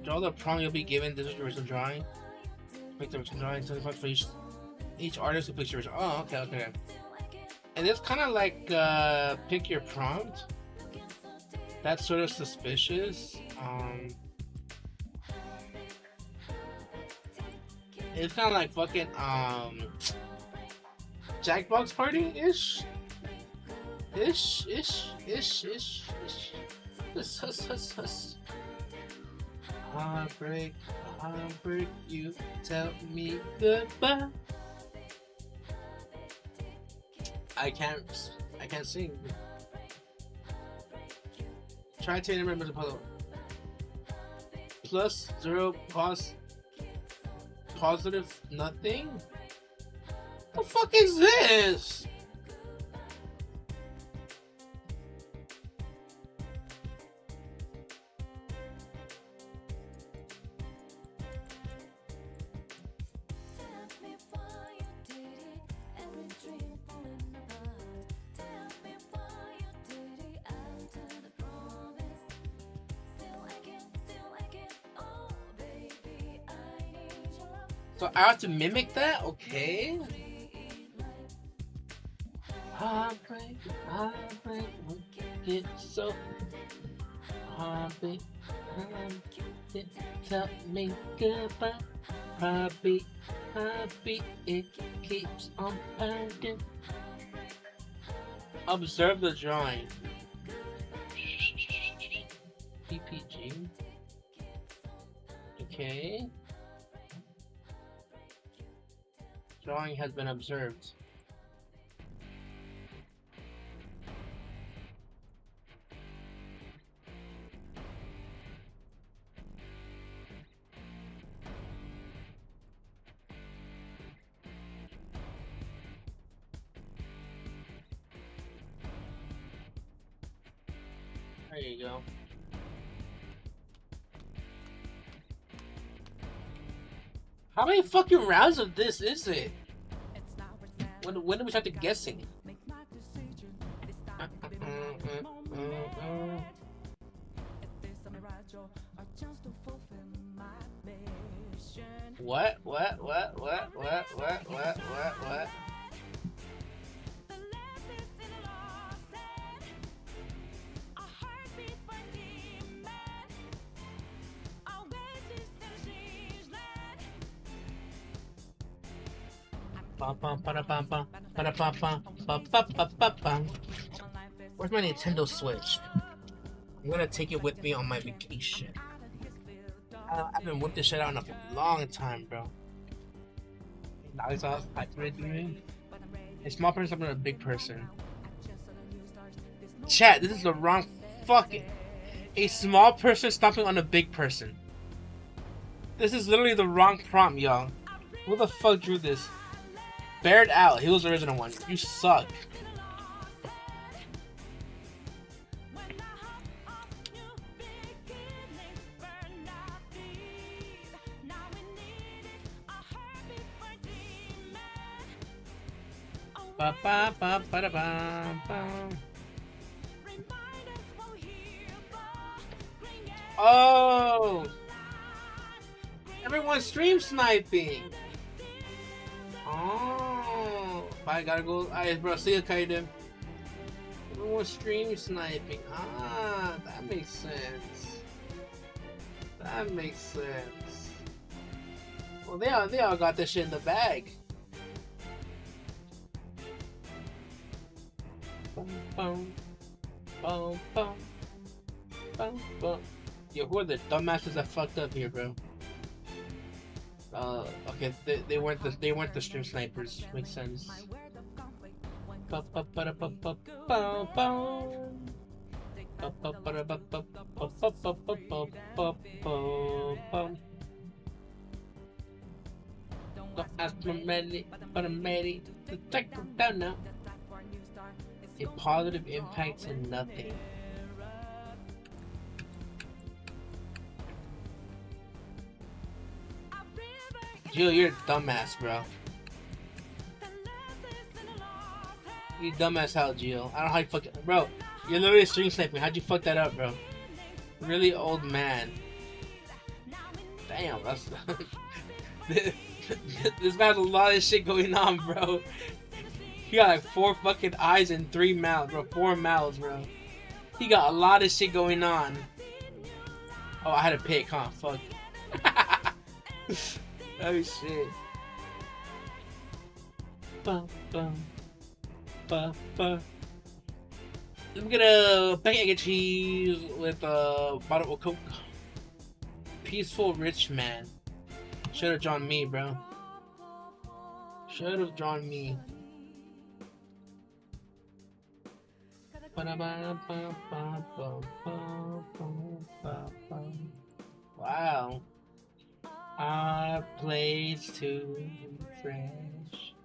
Draw the prompt you'll be given. This is the original drawing. Make the original drawing. 25 for each artist who picks your original. Oh, okay, okay. And it's kind of like pick your prompt. That's sort of suspicious. It's kind of like fucking Jackbox Party ish. Heartbreak, heartbreak, you tell me goodbye. I can't sing. Try to remember the puzzle. Plus 0, positive nothing? The fuck is this? So I have to mimic that? Okay. Heartbreak, heartbreak, get so heartbreak, heartbreak, tell me goodbye. Heartbeat, heartbeat, it keeps on pounding. Observe the drawing. PPG. Okay. Drawing has been observed. There you go. How many fucking rounds of this is it? When do we start to guessing? What? Where's my Nintendo Switch? I'm gonna take it with me on my vacation. I haven't whipped this shit out in a long time, bro. Dolly sauce, a small person stomping on a big person. Chat, this is the wrong fucking. A small person stomping on a big person. This is literally the wrong prompt, y'all. Who the fuck drew this? Bear it out. He was the original one. You suck. Ba ba ba ba da ba ba. Oh! Everyone's stream sniping. Oh, I gotta go. Alright, bro. See you, Kaiden. Everyone's stream sniping. Ah, that makes sense. That makes sense. Well, they all got this shit in the bag. Boom, boom, boom, boom, boom, boom. Yo, who are the dumbasses that fucked up here, bro? Okay, they weren't the stream snipers. Makes sense. Don't ask me ready, but I'm ready to take them down now. A positive impact to nothing. Jill, you're a dumbass, bro. You dumbass hell, Jill. I don't know how you fuck it. Bro, you're literally stream sniping. How'd you fuck that up, bro? Really old man. Damn, that's... this guy has a lot of shit going on, bro. He got like 4 fucking eyes and 3 mouths, bro. 4 mouths, bro. He got a lot of shit going on. Oh, I had to pick, huh? Fuck. Oh shit. Bum, bum, bum, bum. Let me get a bacon, egg, and cheese with a bottle of Coke. Peaceful rich man. Should have drawn me, bro. Should have drawn me. Wow. Our place to refresh.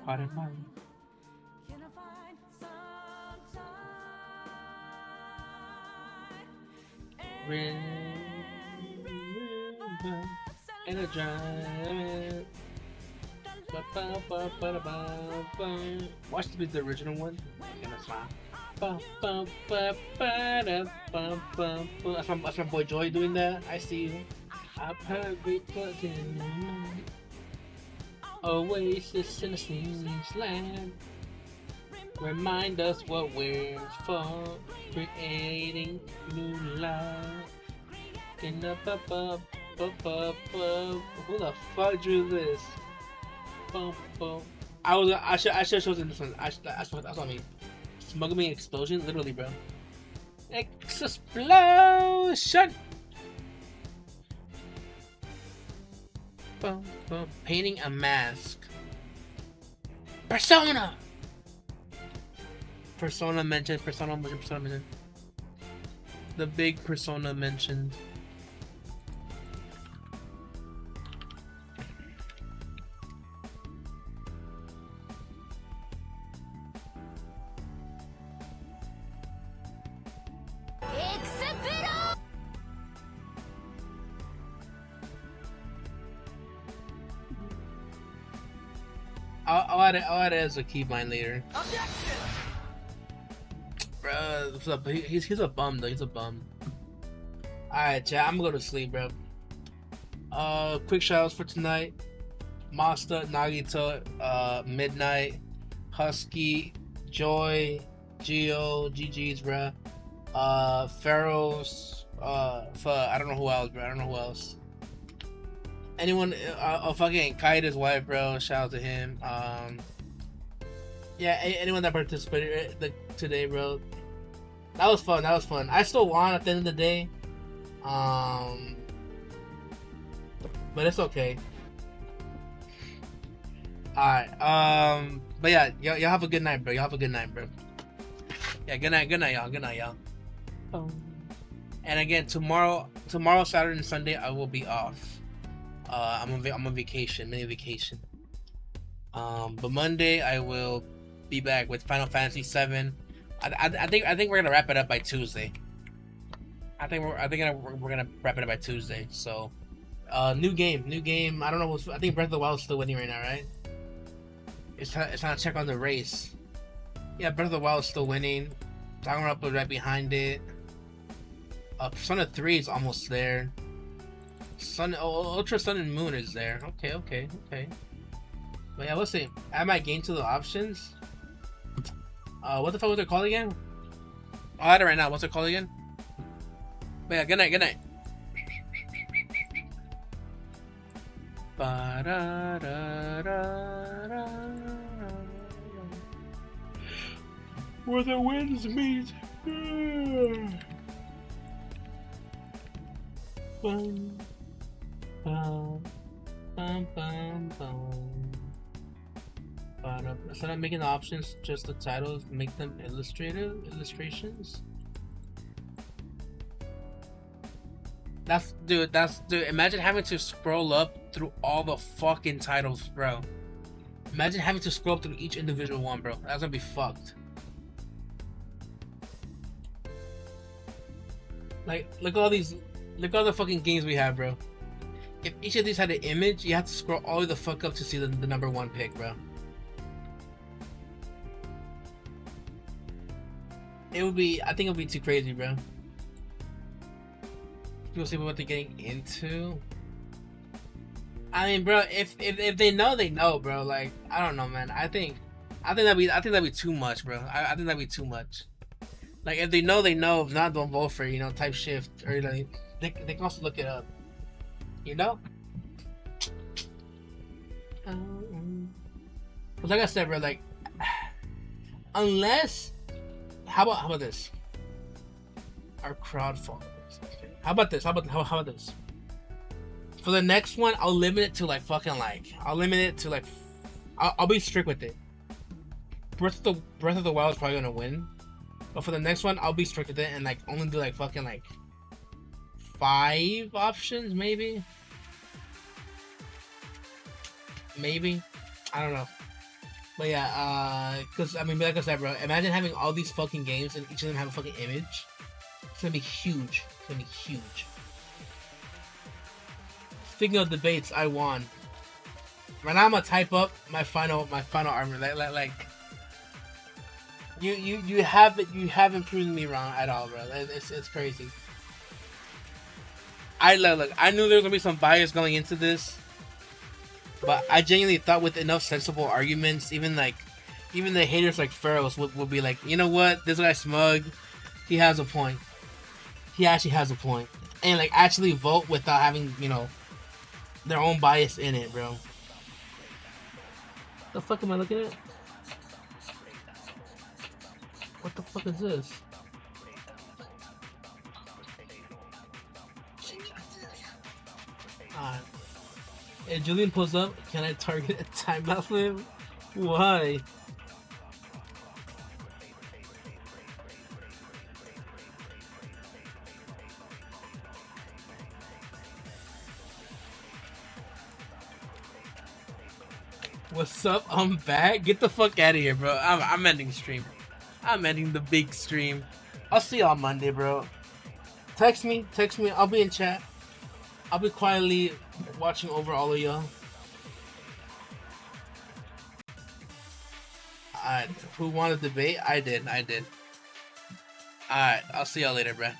Heart and mind. Energize. Watch the original one. That's my boy Joy doing that. I see you. I perfect button. Oasis in a sneeze land. Remind us what we're for. Creating new life. Who the fuck drew this? I should have chosen this one. That's what I mean. Smuggling explosion, literally, bro. Explosion. Painting a mask. Persona. Persona mentioned. Persona mentioned. The big Persona mentioned. I'll add it as a keybind later. Bro, he's a bum though. He's a bum. Alright, chat. I'm gonna go to sleep, bro. Quick shoutouts for tonight. Masta, Nagito, Midnight, Husky, Joy, Geo, GG's, bro. Pharaohs, I don't know who else, bro. I don't know who else. Anyone, fucking Kaita's wife, bro. Shout out to him. Yeah, anyone that participated today, bro. That was fun. That was fun. I still won at the end of the day. But it's okay. Alright. But yeah, y'all have a good night, bro. Y'all have a good night, bro. Yeah, good night, y'all. Good night, y'all. And again, tomorrow, Saturday and Sunday, I will be off. I'm on vacation, mini vacation. But Monday I will be back with Final Fantasy VII. I think we're gonna wrap it up by Tuesday. I think we're gonna wrap it up by Tuesday. So, new game. I don't know. I think Breath of the Wild is still winning right now, right? It's time to check on the race. Yeah, Breath of the Wild is still winning. Danganronpa is right behind it. Persona 3 is almost there. Ultra Sun and Moon is there. Okay. But yeah, let's see. Add my game to the options. What the fuck was it called again? I'll add it right now. What's it called again? But yeah, good night. Where the winds meet. Bum, bum, bum, bum, bum. Instead of making the options just the titles, make them illustrations. Dude, imagine having to scroll up through all the fucking titles, bro. Imagine having to scroll up through each individual one, bro. That's gonna be fucked. Like, look at all the fucking games we have, bro. If each of these had an image, you have to scroll all the fuck up to see the number one pick, bro. I think it would be too crazy, bro. People see what they're getting into. I mean, bro, if they know, they know, bro. Like, I don't know, man. I think that'd be too much, bro. I think that'd be too much. Like, if they know, they know. If not, don't vote for it, you know, type shift. Or like, they can also look it up. You know? But like I said, bro, like, unless, how about this? Our crowd followers. How about this? How about this? For the next one, I'll limit it to like fucking like. I'll be strict with it. Breath of the Wild is probably gonna win. But for the next one, I'll be strict with it and like only do like fucking like 5 options, maybe. I don't know. But yeah, cause I mean, like I said, bro, imagine having all these fucking games and each of them have a fucking image. It's gonna be huge. Speaking of debates, I won. Right now, I'm gonna type up my final argument. Like you haven't proven me wrong at all, bro. It's crazy. I knew there was gonna be some bias going into this, but I genuinely thought with enough sensible arguments, even the haters like Pharaohs would be like, you know what, this guy Smug, he has a point. He actually has a point, and like actually vote without having, you know, their own bias in it, bro. The fuck am I looking at? What the fuck is this? If Julian pulls up, can I target a timeout for him? Why? What's up? I'm back. Get the fuck out of here, bro. I'm ending stream. I'm ending the big stream. I'll see y'all Monday, bro. Text me. I'll be in chat. I'll be quietly watching over all of y'all. Alright, who won the debate? I did. Alright, I'll see y'all later, bruh.